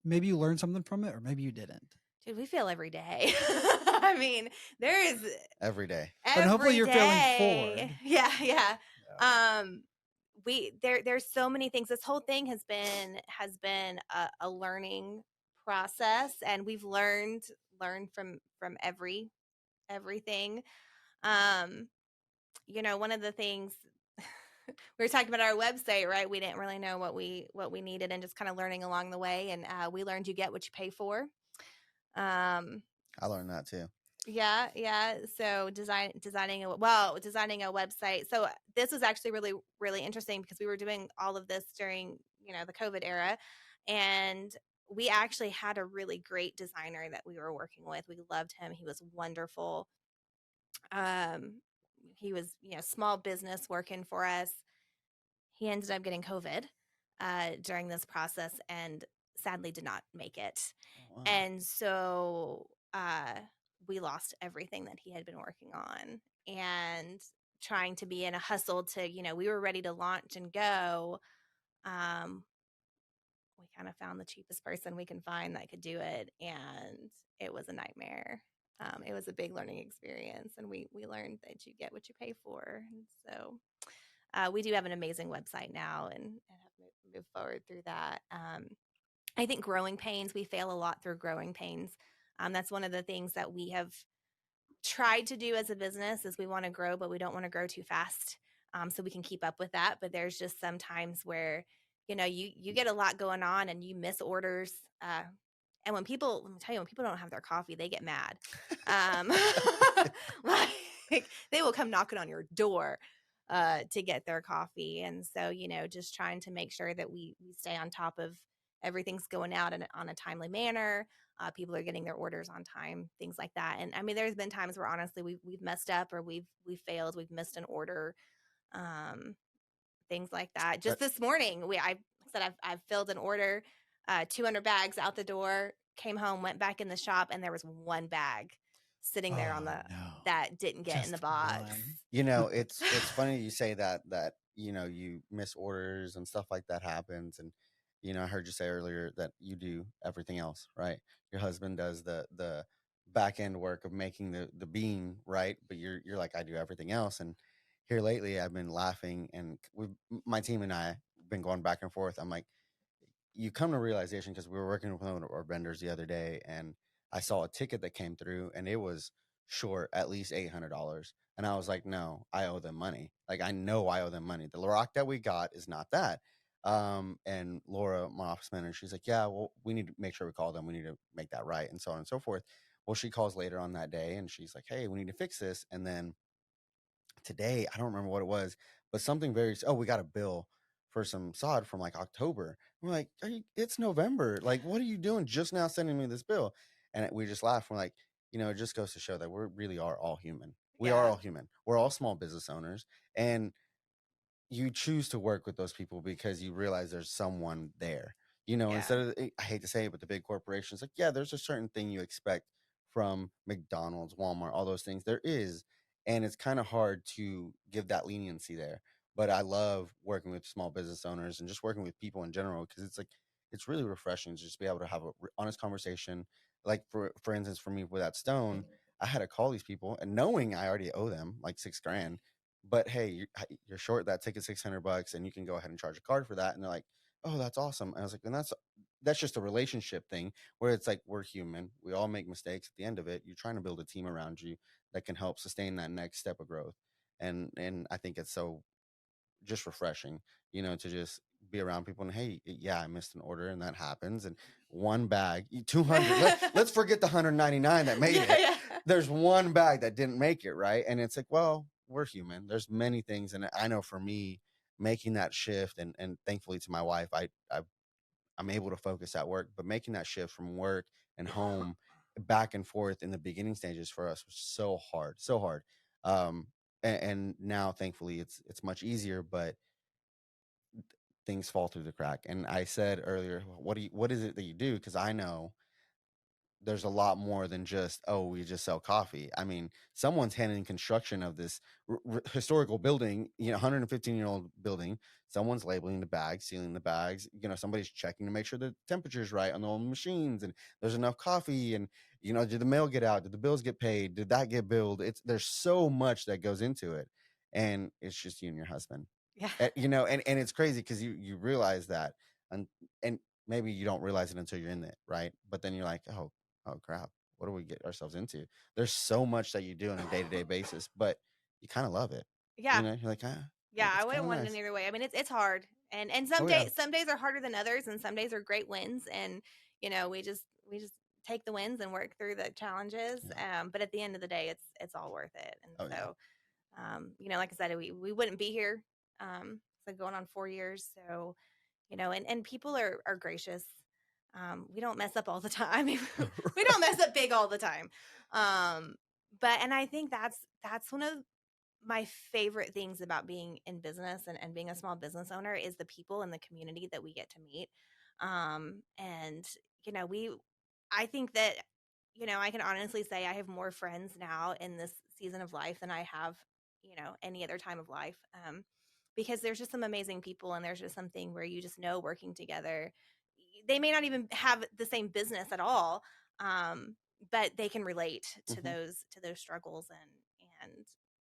Speaker 1: maybe you learned something from it, or maybe you didn't.
Speaker 2: Dude, we fail every day. I mean, there is
Speaker 3: Every day.
Speaker 1: But hopefully you're failing
Speaker 2: day.
Speaker 1: forward.
Speaker 2: Yeah. There's so many things. This whole thing has been a learning process, and we've learned from everything. One of the things we were talking about our website, right? We didn't really know what we needed, and just kind of learning along the way. And we learned you get what you pay for.
Speaker 3: I learned that too.
Speaker 2: Yeah. So designing a website. So this was actually really, really interesting because we were doing all of this during, the COVID era. And we actually had a really great designer that we were working with. We loved him. He was wonderful. He was, small business working for us. He ended up getting COVID during this process and sadly did not make it.
Speaker 3: Oh, wow.
Speaker 2: And so we lost everything that he had been working on, and trying to be in a hustle to, we were ready to launch and go. We kind of found the cheapest person we can find that could do it. And it was a nightmare. It was a big learning experience, and we learned that you get what you pay for. And so we do have an amazing website now, and have moved forward through that. I think growing pains, we fail a lot through growing pains. That's one of the things that we have tried to do as a business is we want to grow, but we don't want to grow too fast. So we can keep up with that. But there's just some times where, you get a lot going on and you miss orders. And let me tell you, when people don't have their coffee, they get mad. Like they will come knocking on your door to get their coffee. And so, just trying to make sure that we stay on top of everything's going out on a timely manner. People are getting their orders on time, things like that. And I mean, there's been times where honestly we've messed up, or we've failed, we've missed an order, things like that. Just this morning, I've filled an order, 200 bags out the door, came home, went back in the shop, and there was one bag sitting there that didn't get in the box.
Speaker 3: It's funny you say that you miss orders and stuff like that happens. And I heard you say earlier that you do everything else, right? Your husband does the back end work of making the bean, right? But you're like, I do everything else. And here lately I've been laughing, and my team and I have been going back and forth. I'm like, you come to realization, because we were working with one of our vendors the other day, and I saw a ticket that came through, and it was short at least $800. And I was like, no, I owe them money. Like, I know I owe them money. The rock that we got is not that. And Laura, my office manager, she's like, yeah, well, we need to make sure we call them. We need to make that right, and so on and so forth. Well, she calls later on that day, and she's like, hey, we need to fix this. And then today, I don't remember what it was, but something we got a bill for some sod from like October. We're like, it's November. Like, what are you doing just now sending me this bill? And we just laugh. We're like, it just goes to show that we really are all human. We are all human. We're all small business owners. And you choose to work with those people because you realize there's someone there, instead of, I hate to say it, but the big corporations, like, yeah, there's a certain thing you expect from McDonald's, Walmart, all those things. There is. And it's kind of hard to give that leniency there. But I love working with small business owners and just working with people in general, because it's really refreshing to just be able to have an honest conversation. Like, for instance, for me with that stone, I had to call these people, and knowing I already owe them like $6,000, but hey, you're short that ticket $600, and you can go ahead and charge a card for that. And they're like, oh, that's awesome. And I was like, and that's just a relationship thing where it's like, we're human. We all make mistakes. At the end of it, you're trying to build a team around you that can help sustain that next step of growth. and I think it's so just refreshing, to just be around people and, hey, yeah, I missed an order and that happens. And one bag, 200, let's forget the 199 that made it.
Speaker 2: Yeah.
Speaker 3: There's one bag that didn't make it, right? And it's like, well, we're human. There's many things. And I know for me, making that shift, and thankfully to my wife, I'm able to focus at work, but making that shift from work and home back and forth in the beginning stages for us was so hard, so hard. And now thankfully it's much easier, but things fall through the crack. And I said earlier, what is it that you do? Because I know there's a lot more than just, oh, we just sell coffee. I mean, someone's handling construction of this historical building, 115-year-old building. Someone's labeling the bags, sealing the bags. Somebody's checking to make sure the temperature's right on the old machines and there's enough coffee. And did the mail get out? Did the bills get paid? Did that get billed? There's so much that goes into it, and it's just you and your husband.
Speaker 2: Yeah.
Speaker 3: And it's crazy because you realize that, and maybe you don't realize it until you're in it, right? But then you're like, oh crap, what do we get ourselves into? There's so much that you do on a day-to-day basis, but you kind of love it.
Speaker 2: Yeah.
Speaker 3: You're like,
Speaker 2: yeah,
Speaker 3: it's
Speaker 2: I wouldn't
Speaker 3: kinda
Speaker 2: want
Speaker 3: nice.
Speaker 2: it either way. I mean, it's hard, and some
Speaker 3: Oh, yeah.
Speaker 2: some days are harder than others, and some days are great wins, and we just take the wins and work through the challenges. But at the end of the day, it's all worth it. And like I said, we wouldn't be here. So going on 4 years, so and people are gracious. We don't mess up all the time. We don't mess up big all the time. But I think that's one of my favorite things about being in business and being a small business owner is the people and the community that we get to meet. And I think that, I can honestly say I have more friends now in this season of life than I have, any other time of life. Because there's just some amazing people, and there's just something where you just know working together. They may not even have the same business at all, but they can relate to those struggles and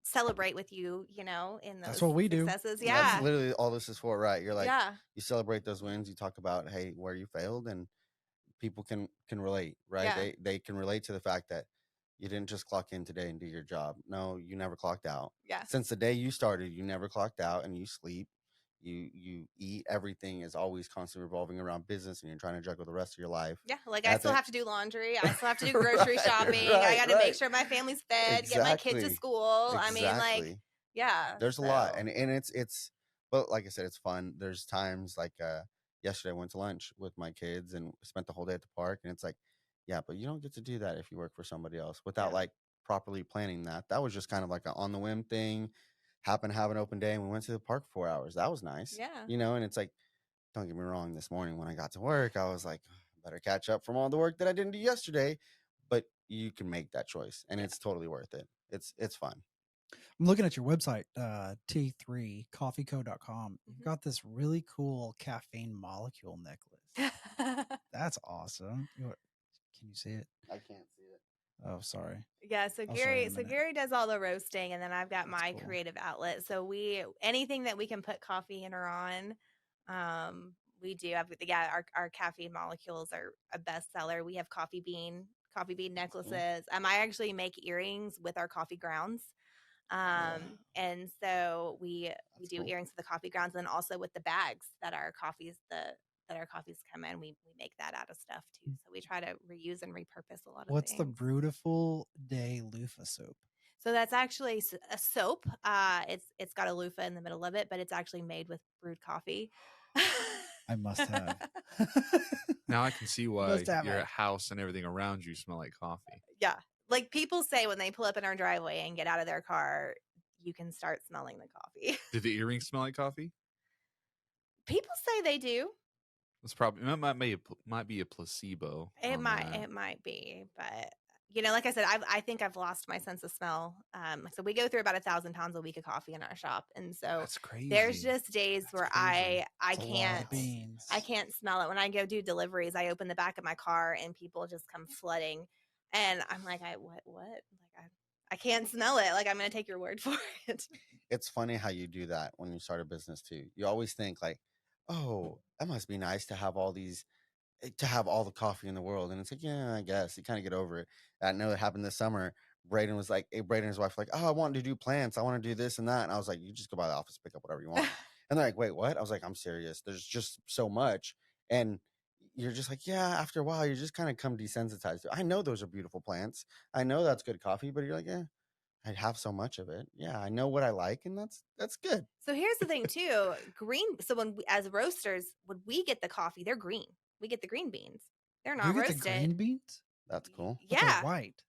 Speaker 2: celebrate with you, in those
Speaker 1: That's what we do.
Speaker 2: successes.
Speaker 3: And
Speaker 2: Yeah.
Speaker 3: that's literally all this is for, right? You're like,
Speaker 2: Yeah.
Speaker 3: you celebrate those wins. You talk about, hey, where you failed, and people can relate, right?
Speaker 2: Yeah.
Speaker 3: They can relate to the fact that you didn't just clock in today and do your job. No, you never clocked out.
Speaker 2: Yeah.
Speaker 3: Since the day you started, you never clocked out, and you sleep, you eat. Everything is always constantly revolving around business, and you're trying to juggle the rest of your life.
Speaker 2: Yeah. Like I still have to do laundry. I still have to do grocery shopping. I got to make sure my family's fed, get my kids to
Speaker 3: Exactly.
Speaker 2: school. I mean, like,
Speaker 3: Exactly.
Speaker 2: yeah.
Speaker 3: There's a lot, and it's but like I said, it's fun. There's times like yesterday I went to lunch with my kids and spent the whole day at the park, and it's like, yeah, but you don't get to do that if you work for somebody else without like properly planning that. That was just kind of like an on the whim thing. Happened to have an open day, and we went to the park for 4 hours. That was nice.
Speaker 2: Yeah.
Speaker 3: And it's like, don't get me wrong, this morning when I got to work, I was like, better catch up from all the work that I didn't do yesterday. But you can make that choice, and it's totally worth it. It's fun.
Speaker 1: I'm looking at your website, t3coffeeco.com. You've got this really cool caffeine molecule necklace. That's awesome. Can you see it?
Speaker 3: I can't see it.
Speaker 1: Oh, sorry.
Speaker 2: Yeah, so
Speaker 1: I'll show you in a minute.
Speaker 2: Gary does all the roasting, and then I've got
Speaker 1: That's
Speaker 2: my
Speaker 1: cool.
Speaker 2: creative outlet. So anything that we can put coffee in or on, we do. Our caffeine molecules are a bestseller. We have coffee bean necklaces. I actually make earrings with our coffee grounds. And so we do
Speaker 3: cool.
Speaker 2: earrings with the coffee grounds, and then also with the bags that our coffees come in, we make that out of stuff too. So we try to reuse and repurpose a lot of
Speaker 1: What's the
Speaker 2: things.
Speaker 1: Beautiful Day Loofah soap?
Speaker 2: So that's actually a soap. It's got a loofah in the middle of it, but it's actually made with brewed coffee.
Speaker 1: I must have.
Speaker 4: Now I can see why
Speaker 1: Must have
Speaker 4: your
Speaker 1: it.
Speaker 4: house and everything around you smell like coffee.
Speaker 2: Yeah. Like people say when they pull up in our driveway and get out of their car, you can start smelling the coffee.
Speaker 4: Do the earrings smell like coffee?
Speaker 2: People say they do.
Speaker 4: It's probably might be a placebo.
Speaker 2: It
Speaker 4: on
Speaker 2: might
Speaker 4: that.
Speaker 2: be, but like I said, I think I've lost my sense of smell. So we go through about 1,000 pounds a week of coffee in our shop, and so
Speaker 4: That's crazy.
Speaker 2: there's just days where I
Speaker 1: That's a lot of
Speaker 2: can't
Speaker 1: beans.
Speaker 2: I can't smell it. When I go do deliveries, I open the back of my car and people just come flooding, and I'm like, what? Like I can't smell it. Like I'm gonna take your word for it.
Speaker 3: It's funny how you do that when you start a business too. You always think like, oh, that must be nice to have all the coffee in the world. And it's like, yeah, I guess you kind of get over it. I know it happened this summer. Braden was like, Braden and his wife were like, oh, I want to do plants. I want to do this and that. And I was like, you just go by the office, pick up whatever you want. And they're like, wait, what? I was like, I'm serious. There's just so much. And you're just like, yeah, after a while, you just kind of come desensitized to it. I know those are beautiful plants. I know that's good coffee, but you're like, yeah, I have so much of it. Yeah, I know what I like, and that's good.
Speaker 2: So here's the thing too, green. So as roasters, when we get the coffee, they're green. We get the green beans. They're not
Speaker 1: You get
Speaker 2: roasted.
Speaker 1: the green beans?
Speaker 3: That's cool.
Speaker 1: I thought they were
Speaker 2: Yeah.
Speaker 1: white.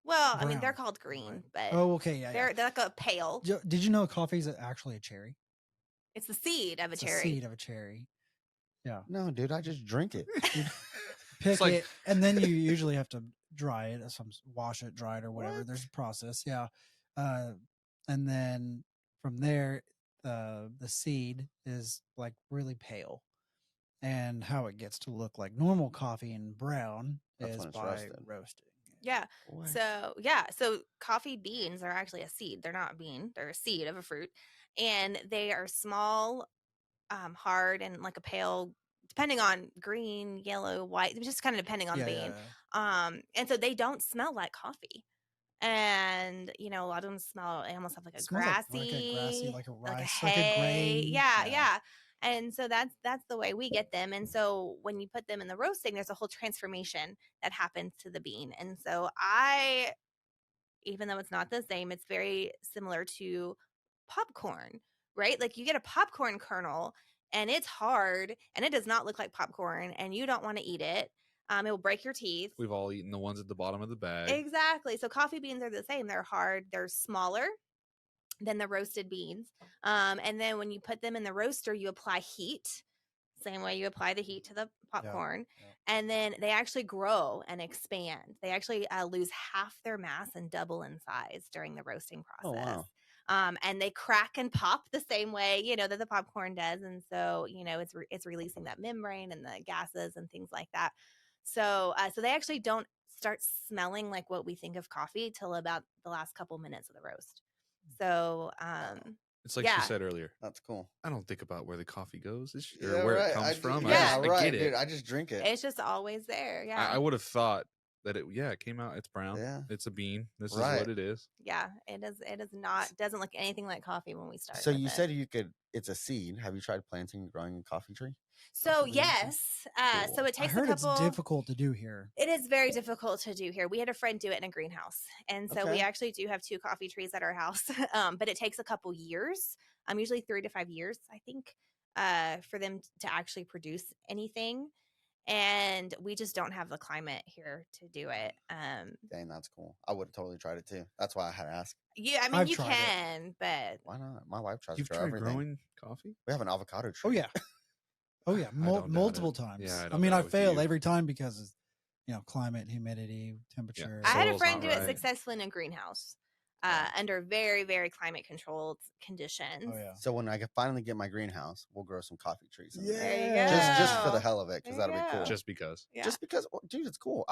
Speaker 2: Well, I mean, they're
Speaker 1: Brown.
Speaker 2: called green,
Speaker 1: Right.
Speaker 2: but
Speaker 1: Oh, okay, yeah,
Speaker 2: they're like a pale.
Speaker 1: Did you know coffee is actually a cherry?
Speaker 2: It's the seed of a
Speaker 1: It's
Speaker 2: cherry.
Speaker 1: a seed of a cherry. Yeah.
Speaker 3: No, dude, I just drink it.
Speaker 1: Pick
Speaker 4: like-
Speaker 1: it, and then you usually have to dry it, wash it, dry it, or whatever.
Speaker 3: What?
Speaker 1: There's a process, yeah. And then from there, the seed is like really pale, and how it gets to look like normal coffee and brown
Speaker 3: That's
Speaker 1: is
Speaker 3: when it's
Speaker 1: by
Speaker 3: roasted.
Speaker 1: roasting.
Speaker 2: Yeah.
Speaker 3: What?
Speaker 2: So coffee beans are actually a seed. They're not a bean. They're a seed of a fruit, and they are small, hard, and like a pale, depending on green, yellow, white, just kind of depending on the bean. And so they don't smell like coffee. And a lot of them smell. They almost have like a
Speaker 1: It smells
Speaker 2: grassy,
Speaker 1: like a
Speaker 2: like a
Speaker 1: rice, like a
Speaker 2: hay.
Speaker 1: grain.
Speaker 2: Yeah. And so that's the way we get them. And so when you put them in the roasting, there's a whole transformation that happens to the bean. And so even though it's not the same, it's very similar to popcorn, right? Like you get a popcorn kernel and it's hard and it does not look like popcorn and you don't want to eat it. It will break your teeth.
Speaker 4: We've all eaten the ones at the bottom of the bag.
Speaker 2: Exactly. So coffee beans are the same. They're hard. They're smaller than the roasted beans. And then when you put them in the roaster, you apply heat, same way you apply the heat to the popcorn.
Speaker 1: Yeah.
Speaker 2: And then they actually grow and expand. They actually lose half their mass and double in size during the roasting process.
Speaker 3: Oh, wow.
Speaker 2: And they crack and pop the same way, that the popcorn does. And so, it's releasing that membrane and the gases and things like that. So they actually don't start smelling like what we think of coffee till about the last couple minutes of the roast. So,
Speaker 4: It's like
Speaker 2: yeah.
Speaker 4: she said earlier.
Speaker 3: That's cool.
Speaker 4: I don't think about where the coffee goes or
Speaker 3: Yeah,
Speaker 4: where
Speaker 3: right.
Speaker 4: it comes from.
Speaker 2: Yeah,
Speaker 4: I
Speaker 3: right,
Speaker 4: get it.
Speaker 3: dude. I just drink it.
Speaker 2: it's just always there. Yeah.
Speaker 4: I would have thought that it came out. It's brown.
Speaker 3: Yeah.
Speaker 4: It's a bean. This is
Speaker 3: Right.
Speaker 4: what it is.
Speaker 2: Yeah, it is. It is not. Doesn't look anything like coffee when we start.
Speaker 3: So
Speaker 2: with
Speaker 3: you
Speaker 2: it.
Speaker 3: said it's a seed. Have you tried planting and growing a coffee tree?
Speaker 2: So
Speaker 3: coffee beans?
Speaker 2: yes.
Speaker 3: Cool.
Speaker 2: So it
Speaker 1: I
Speaker 2: takes
Speaker 1: heard
Speaker 2: a couple.
Speaker 1: it's difficult to do here.
Speaker 2: It is very difficult to do here. We had a friend do it in a greenhouse, and so we
Speaker 3: Okay.
Speaker 2: actually do have 2 coffee trees at our house. But it takes a couple years. Usually 3 to 5 years, I think, for them to actually produce anything. And we just don't have the climate here to do it.
Speaker 3: Dang, that's cool. I would have totally tried it too. That's why I had to ask.
Speaker 2: Yeah, I mean,
Speaker 1: I've
Speaker 2: you
Speaker 1: tried it.
Speaker 2: can, but
Speaker 3: Why not? My wife tries
Speaker 4: You've
Speaker 3: to grow
Speaker 4: tried
Speaker 3: everything.
Speaker 4: growing coffee?
Speaker 3: We have an avocado tree.
Speaker 1: Oh yeah. Oh yeah,
Speaker 4: I don't doubt
Speaker 1: multiple
Speaker 4: it.
Speaker 1: times.
Speaker 4: Yeah, I
Speaker 1: I
Speaker 4: don't
Speaker 1: mean,
Speaker 4: doubt
Speaker 1: I
Speaker 4: it with
Speaker 1: fail
Speaker 4: you.
Speaker 1: every time because of, climate, humidity, temperature.
Speaker 2: I had a
Speaker 4: Soil's
Speaker 2: friend
Speaker 4: not
Speaker 2: do it
Speaker 4: right.
Speaker 2: successfully in a greenhouse
Speaker 3: Yeah.
Speaker 2: under very, very climate controlled conditions.
Speaker 1: Oh yeah.
Speaker 3: So when I can finally get my greenhouse, we'll grow some coffee trees. In there.
Speaker 2: There you
Speaker 1: Yeah.
Speaker 3: Just for
Speaker 2: go.
Speaker 3: the hell of it, because
Speaker 2: There
Speaker 3: that'll
Speaker 2: you
Speaker 3: be cool.
Speaker 2: go.
Speaker 4: Just because.
Speaker 2: Yeah.
Speaker 3: Just because, dude, it's cool.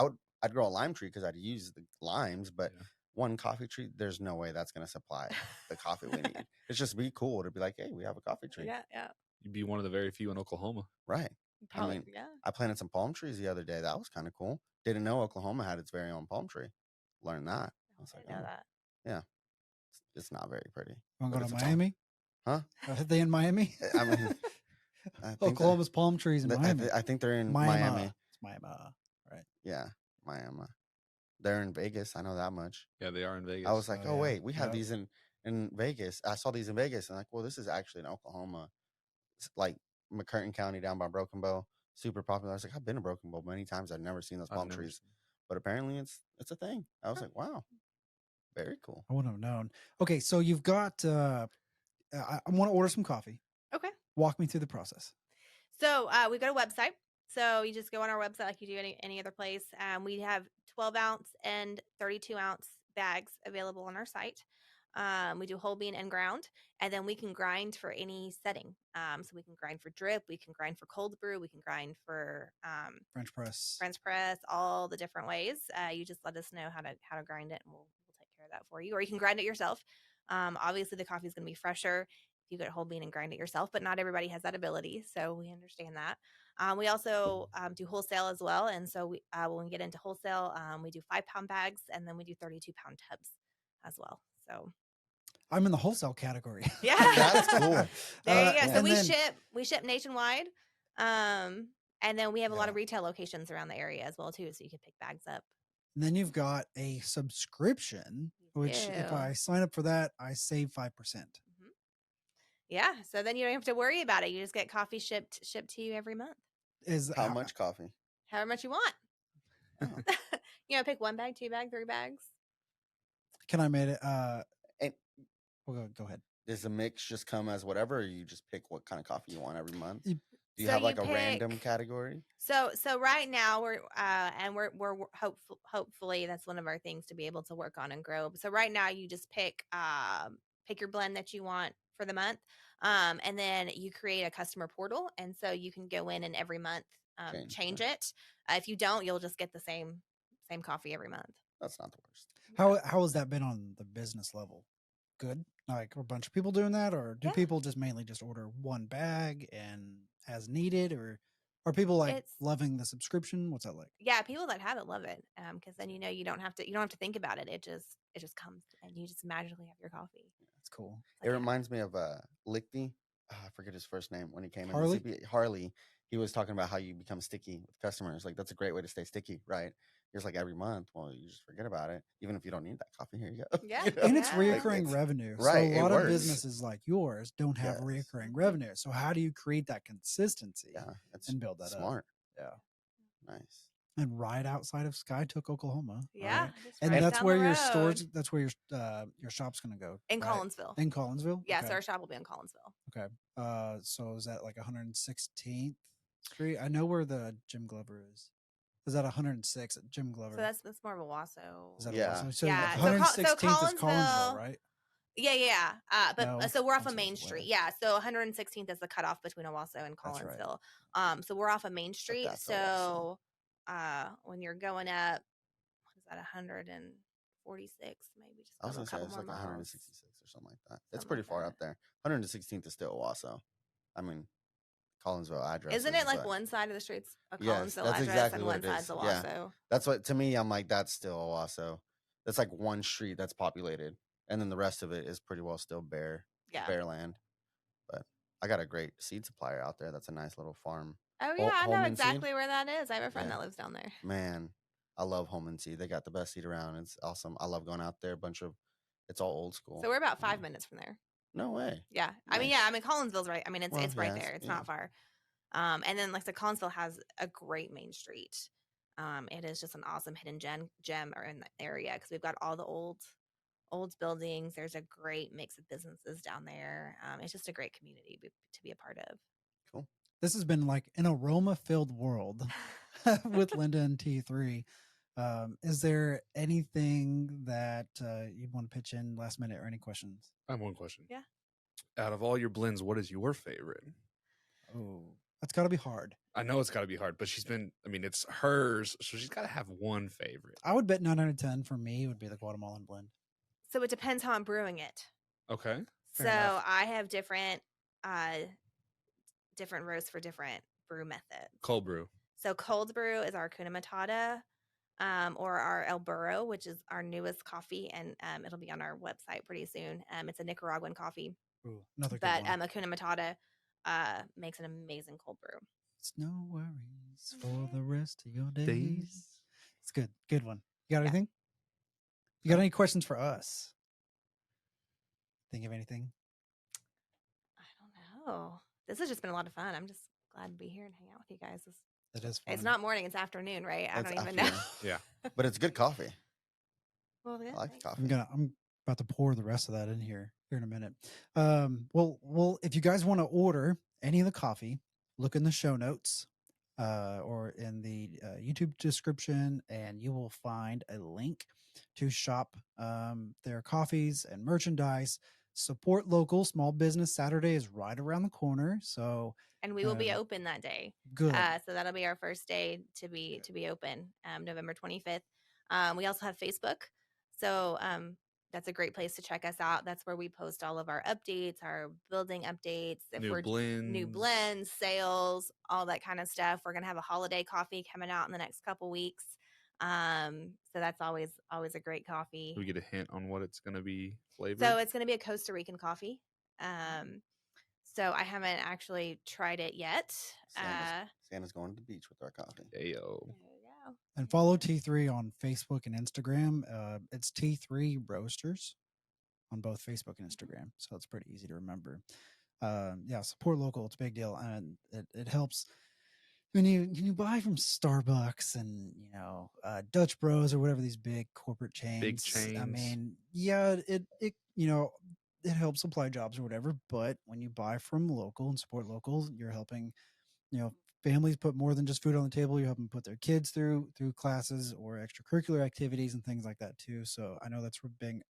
Speaker 3: I'd grow a lime tree because I'd use the limes, but
Speaker 4: Yeah.
Speaker 3: one coffee tree, there's no way that's gonna supply the coffee we need. It's just be cool to be like, hey, we have a coffee tree,
Speaker 2: Yeah.
Speaker 4: You'd be one of the very few in Oklahoma.
Speaker 3: right?
Speaker 2: Probably.
Speaker 3: mean,
Speaker 2: yeah.
Speaker 3: I planted some palm trees the other day. That was kind of cool. Didn't know Oklahoma had its very own palm tree. Learned that. I was
Speaker 2: I
Speaker 3: like,
Speaker 2: know
Speaker 3: oh,
Speaker 2: that.
Speaker 3: it's not very pretty.
Speaker 1: Want
Speaker 3: But
Speaker 1: to
Speaker 3: if
Speaker 1: go
Speaker 3: it's
Speaker 1: to
Speaker 3: on-
Speaker 1: Miami?
Speaker 3: Huh?
Speaker 1: Are they in Miami?
Speaker 3: I mean, I think
Speaker 1: Oklahoma's palm trees in
Speaker 3: that-
Speaker 1: Miami.
Speaker 3: I think they're in
Speaker 1: Miami.
Speaker 3: Miami.
Speaker 1: It's Miami, right?
Speaker 3: Yeah, Miami. They're in Vegas. I know that much.
Speaker 4: Yeah, they are in Vegas.
Speaker 3: I was like,
Speaker 1: Oh,
Speaker 3: oh
Speaker 1: yeah.
Speaker 3: wait, we have
Speaker 1: Yep.
Speaker 3: these in Vegas. I saw these in Vegas, and like, well, this is actually in Oklahoma. It's like McCurtain County down by Broken Bow, super popular. I was like, I've been to Broken Bow many times. I've never seen those
Speaker 4: I've
Speaker 3: palm
Speaker 4: never
Speaker 3: trees,
Speaker 4: seen-
Speaker 3: but apparently it's a thing. I was like, wow, very cool.
Speaker 1: I wouldn't have known. Okay, so you've got. I want to order some coffee.
Speaker 2: Okay.
Speaker 1: Walk me through the process.
Speaker 2: So we've got a website. So you just go on our website like you do any other place. We have 12-ounce and 32-ounce bags available on our site. We do whole bean and ground, and then we can grind for any setting. So we can grind for drip, we can grind for cold brew, we can grind for
Speaker 1: French press.
Speaker 2: French press, all the different ways. You just let us know how to grind it, and we'll take care of that for you. Or you can grind it yourself. Obviously, the coffee is going to be fresher if you get whole bean and grind it yourself, but not everybody has that ability, so we understand that. We also do wholesale as well. And so when we get into wholesale, we do 5-pound bags, and then we do 32-pound tubs as well. So
Speaker 1: I'm in the wholesale category.
Speaker 2: yeah,
Speaker 3: That's cool.
Speaker 2: there you go. So
Speaker 1: and
Speaker 2: we
Speaker 1: then-
Speaker 2: ship nationwide. And then we have a lot
Speaker 3: Yeah.
Speaker 2: of retail locations around the area as well too. So you can pick bags up.
Speaker 1: And then you've got a subscription, which if
Speaker 2: do.
Speaker 1: I sign up for that, I save 5%.
Speaker 2: Yeah. So then you don't have to worry about it. You just get coffee shipped to you every month,
Speaker 1: Is
Speaker 3: How much coffee?
Speaker 2: however much you want.
Speaker 3: Oh.
Speaker 2: You know, pick 1 bag, 2 bag, 3 bags.
Speaker 1: Can I make it?
Speaker 3: And
Speaker 1: Well, go ahead.
Speaker 3: does the mix just come as whatever, or you just pick what kind of coffee you want every month?
Speaker 1: You-
Speaker 3: Do you
Speaker 2: So
Speaker 3: have
Speaker 2: you
Speaker 3: like a random
Speaker 2: pick-
Speaker 3: category?
Speaker 2: So right now we're hopefully that's one of our things to be able to work on and grow. So right now you just pick your blend that you want for the month, and then you create a customer portal, and so you can go in and every month change it. If you don't, you'll just get the same coffee every month.
Speaker 3: That's not the worst.
Speaker 1: How has that been on the business level? Good. Like, are a bunch of people doing that, or do
Speaker 2: Yeah.
Speaker 1: people just mainly just order one bag and as needed, or are people like
Speaker 2: It's-
Speaker 1: loving the subscription? What's that like?
Speaker 2: Yeah, people that have it love it, because then you don't have to think about it. It just comes, and you just magically have your coffee.
Speaker 1: That's cool.
Speaker 3: It reminds me of Lichty. I forget his first name when he came
Speaker 1: Harley?
Speaker 3: in. Harley. He was talking about how you become sticky with customers. Like, that's a great way to stay sticky, right? Just like every month, well, you just forget about it. Even if you don't need that coffee, here you go.
Speaker 2: Yeah.
Speaker 3: You know?
Speaker 1: And it's
Speaker 2: Yeah.
Speaker 1: reoccurring
Speaker 3: It's-
Speaker 1: revenue.
Speaker 3: right,
Speaker 1: So
Speaker 3: it
Speaker 1: a lot of
Speaker 3: works.
Speaker 1: businesses like yours don't have
Speaker 3: Yes.
Speaker 1: reoccurring revenue. So how do you create that consistency
Speaker 3: Yeah, it's
Speaker 1: and build that up?
Speaker 3: smart.
Speaker 1: Yeah.
Speaker 3: Nice.
Speaker 1: And right outside of Skytook, Oklahoma.
Speaker 2: Yeah,
Speaker 1: right?
Speaker 2: just
Speaker 1: And
Speaker 2: right
Speaker 1: that's
Speaker 2: down
Speaker 1: where
Speaker 2: the
Speaker 1: your
Speaker 2: road.
Speaker 1: stores. That's where your shop's gonna go.
Speaker 2: in
Speaker 1: right?
Speaker 2: Collinsville.
Speaker 1: In Collinsville.
Speaker 2: Yeah,
Speaker 1: Okay.
Speaker 2: so our shop will be in Collinsville.
Speaker 1: Okay. So is that like 116th Street? I know where the Jim Glover is. Is that 106 at Jim Glover?
Speaker 2: So that's more of a Wasso.
Speaker 1: Is that
Speaker 3: Yeah.
Speaker 1: a so
Speaker 2: Yeah, so
Speaker 1: 116th is
Speaker 2: Collinsville-
Speaker 1: Collinsville, right?
Speaker 2: Yeah. But
Speaker 1: No,
Speaker 2: so we're off of
Speaker 1: Collinsville's
Speaker 2: Main
Speaker 1: away.
Speaker 2: Street. Yeah, so 116th is the cutoff between Owasso and
Speaker 1: That's right.
Speaker 2: Collinsville. So we're off of Main Street.
Speaker 3: that's
Speaker 2: So when you're going up, what is that, 146? Maybe just
Speaker 3: I was
Speaker 2: go
Speaker 3: gonna
Speaker 2: a
Speaker 3: say
Speaker 2: couple
Speaker 3: it's
Speaker 2: more
Speaker 3: like
Speaker 2: miles.
Speaker 3: 166 or something like that. It's
Speaker 2: Something
Speaker 3: pretty
Speaker 2: like
Speaker 3: far
Speaker 2: that.
Speaker 3: up there. 116th is still Owasso. I mean, Collinsville address.
Speaker 2: Isn't it like one side of the streets a
Speaker 3: Yes,
Speaker 2: Collinsville
Speaker 3: that's
Speaker 2: address
Speaker 3: exactly
Speaker 2: and
Speaker 3: what
Speaker 2: one
Speaker 3: it
Speaker 2: side's
Speaker 3: is.
Speaker 2: a
Speaker 3: Yeah.
Speaker 2: Wasso?
Speaker 3: That's what, to me, I'm like, that's still Owasso. That's like one street that's populated, and then the rest of it is pretty well still bare land. But I got a great seed supplier out there. That's a nice little farm.
Speaker 2: Oh yeah, I know
Speaker 3: Holman Seed?
Speaker 2: exactly where that is. I have a friend
Speaker 3: Yeah.
Speaker 2: that lives down there.
Speaker 3: Man, I love Holman Seed. They got the best seed around. It's awesome. I love going out there. It's all old school.
Speaker 2: So we're about
Speaker 3: you
Speaker 2: 5
Speaker 3: know.
Speaker 2: minutes from there.
Speaker 3: No way.
Speaker 2: Yeah.
Speaker 3: Nice.
Speaker 2: Collinsville's right. I mean,
Speaker 3: Well,
Speaker 2: it's right
Speaker 3: yes,
Speaker 2: there. It's
Speaker 3: yeah.
Speaker 2: not far. And then like the Collinsville has a great main street. It is just an awesome hidden gem or in the area because we've got all the old buildings. There's a great mix of businesses down there. It's just a great community to be a part of.
Speaker 3: Cool.
Speaker 1: This has been like an aroma-filled world with Linda and T3. Is there anything that you'd want to pitch in last minute or any questions?
Speaker 4: I have one question.
Speaker 2: Yeah.
Speaker 4: Out of all your blends, what is your favorite?
Speaker 1: Oh, that's got to be hard.
Speaker 4: I know it's got to be hard, but it's hers, so she's got to have one favorite.
Speaker 1: I would bet 9 out of 10 for me would be the Guatemalan blend.
Speaker 2: So it depends how I'm brewing it.
Speaker 4: Okay.
Speaker 1: Fair
Speaker 2: So
Speaker 1: enough.
Speaker 2: I have different roasts for different brew methods.
Speaker 4: Cold brew.
Speaker 2: So cold brew is our Kuna Matata, or our El Burro, which is our newest coffee, and it'll be on our website pretty soon. It's a Nicaraguan coffee,
Speaker 1: Ooh, another good
Speaker 2: but
Speaker 1: one.
Speaker 2: a Kuna Matata makes an amazing cold brew.
Speaker 1: It's no worries for the rest of your days. It's good. Good one. You got anything? You got any questions for us? Think of anything?
Speaker 2: I don't know. This has just been a lot of fun. I'm just glad to be here and hang out with you guys.
Speaker 1: That is fun.
Speaker 2: It's not morning; it's afternoon, right? I
Speaker 3: It's
Speaker 2: don't even know.
Speaker 3: afternoon.
Speaker 4: Yeah.
Speaker 3: But it's good coffee.
Speaker 2: Well, yeah,
Speaker 3: I like the
Speaker 2: thanks.
Speaker 3: coffee.
Speaker 1: I'm about to pour the rest of that in here in a minute. Well, if you guys want to order any of the coffee, look in the show notes or in the YouTube description, and you will find a link to shop their coffees and merchandise. Support local. Small Business Saturday is right around the corner, so
Speaker 2: And we will be
Speaker 1: Um,
Speaker 2: open that day.
Speaker 1: good.
Speaker 2: So that'll be our first day to be open, November 25th. We also have Facebook. So that's a great place to check us out. That's where we post all of our updates, our building updates, if
Speaker 4: New
Speaker 2: we're
Speaker 4: blends.
Speaker 2: new blends, sales, all that kind of stuff. We're gonna have a holiday coffee coming out in the next couple weeks. So that's always a great coffee.
Speaker 4: We get a hint on what it's going to be flavored.
Speaker 2: So it's gonna be a Costa Rican coffee. So I haven't actually tried it yet.
Speaker 3: Santa's going to the beach with our coffee.
Speaker 4: Ayo.
Speaker 2: There you go.
Speaker 1: And follow T3 on Facebook and Instagram. It's T3 Roasters on both Facebook and Instagram. So it's pretty easy to remember. Yeah, support local. It's a big deal. And it helps when you buy from Starbucks and, Dutch Bros or whatever, these big corporate chains.
Speaker 4: Big chains.
Speaker 1: I mean, yeah, it it helps supply jobs or whatever. But when you buy from local and support local, you're helping, families put more than just food on the table. You help them put their kids through classes or extracurricular activities and things like that too. So I know that's big.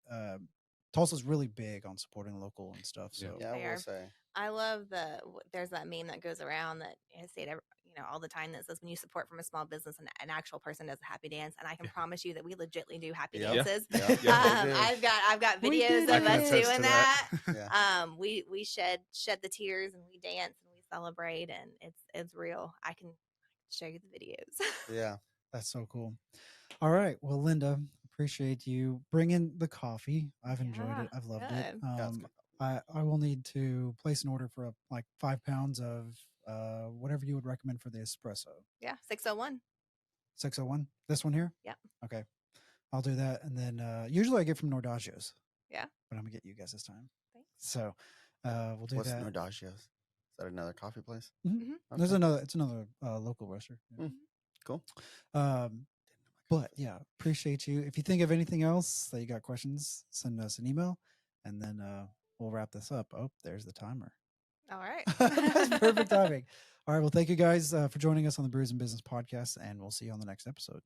Speaker 1: Tulsa's really big on supporting local and stuff. So
Speaker 3: Yeah, I will say.
Speaker 2: I love there's that meme that goes around that I say it all the time that says when you support from a small business and an actual person does a happy dance, and I can promise you that we legitly do happy dances.
Speaker 3: Yeah, they do.
Speaker 2: I've got
Speaker 1: We
Speaker 2: videos
Speaker 1: did
Speaker 2: of
Speaker 1: it.
Speaker 2: us doing that.
Speaker 3: Yeah.
Speaker 2: We shed the tears and we dance and we celebrate, and it's real. I can show you the videos.
Speaker 3: Yeah.
Speaker 1: that's so cool. All right. Well, Linda, appreciate you bringing the coffee. I've enjoyed it. I've loved it.
Speaker 2: good.
Speaker 3: Yeah, it's good.
Speaker 1: I will need to place an order for like 5 pounds of whatever you would recommend for the espresso.
Speaker 2: Yeah, 601.
Speaker 1: 601. This one here?
Speaker 2: Yep.
Speaker 1: Okay. I'll do that. And then usually I get from Nordaggio's.
Speaker 2: Yeah.
Speaker 1: But I'm going to get you guys this time.
Speaker 2: Thanks.
Speaker 1: So we'll do
Speaker 3: What's
Speaker 1: that.
Speaker 3: Nordaggio's? Is that another coffee place?
Speaker 1: Mhm.
Speaker 3: Okay.
Speaker 1: There's another local roaster. Yeah.
Speaker 3: Cool.
Speaker 1: But yeah, appreciate you. If you think of anything else that you got questions, send us an email and then we'll wrap this up. Oh, there's the timer.
Speaker 2: All right.
Speaker 1: That's perfect timing. All right. Well, thank you guys for joining us on the Brews Business Podcast, and we'll see you on the next episode.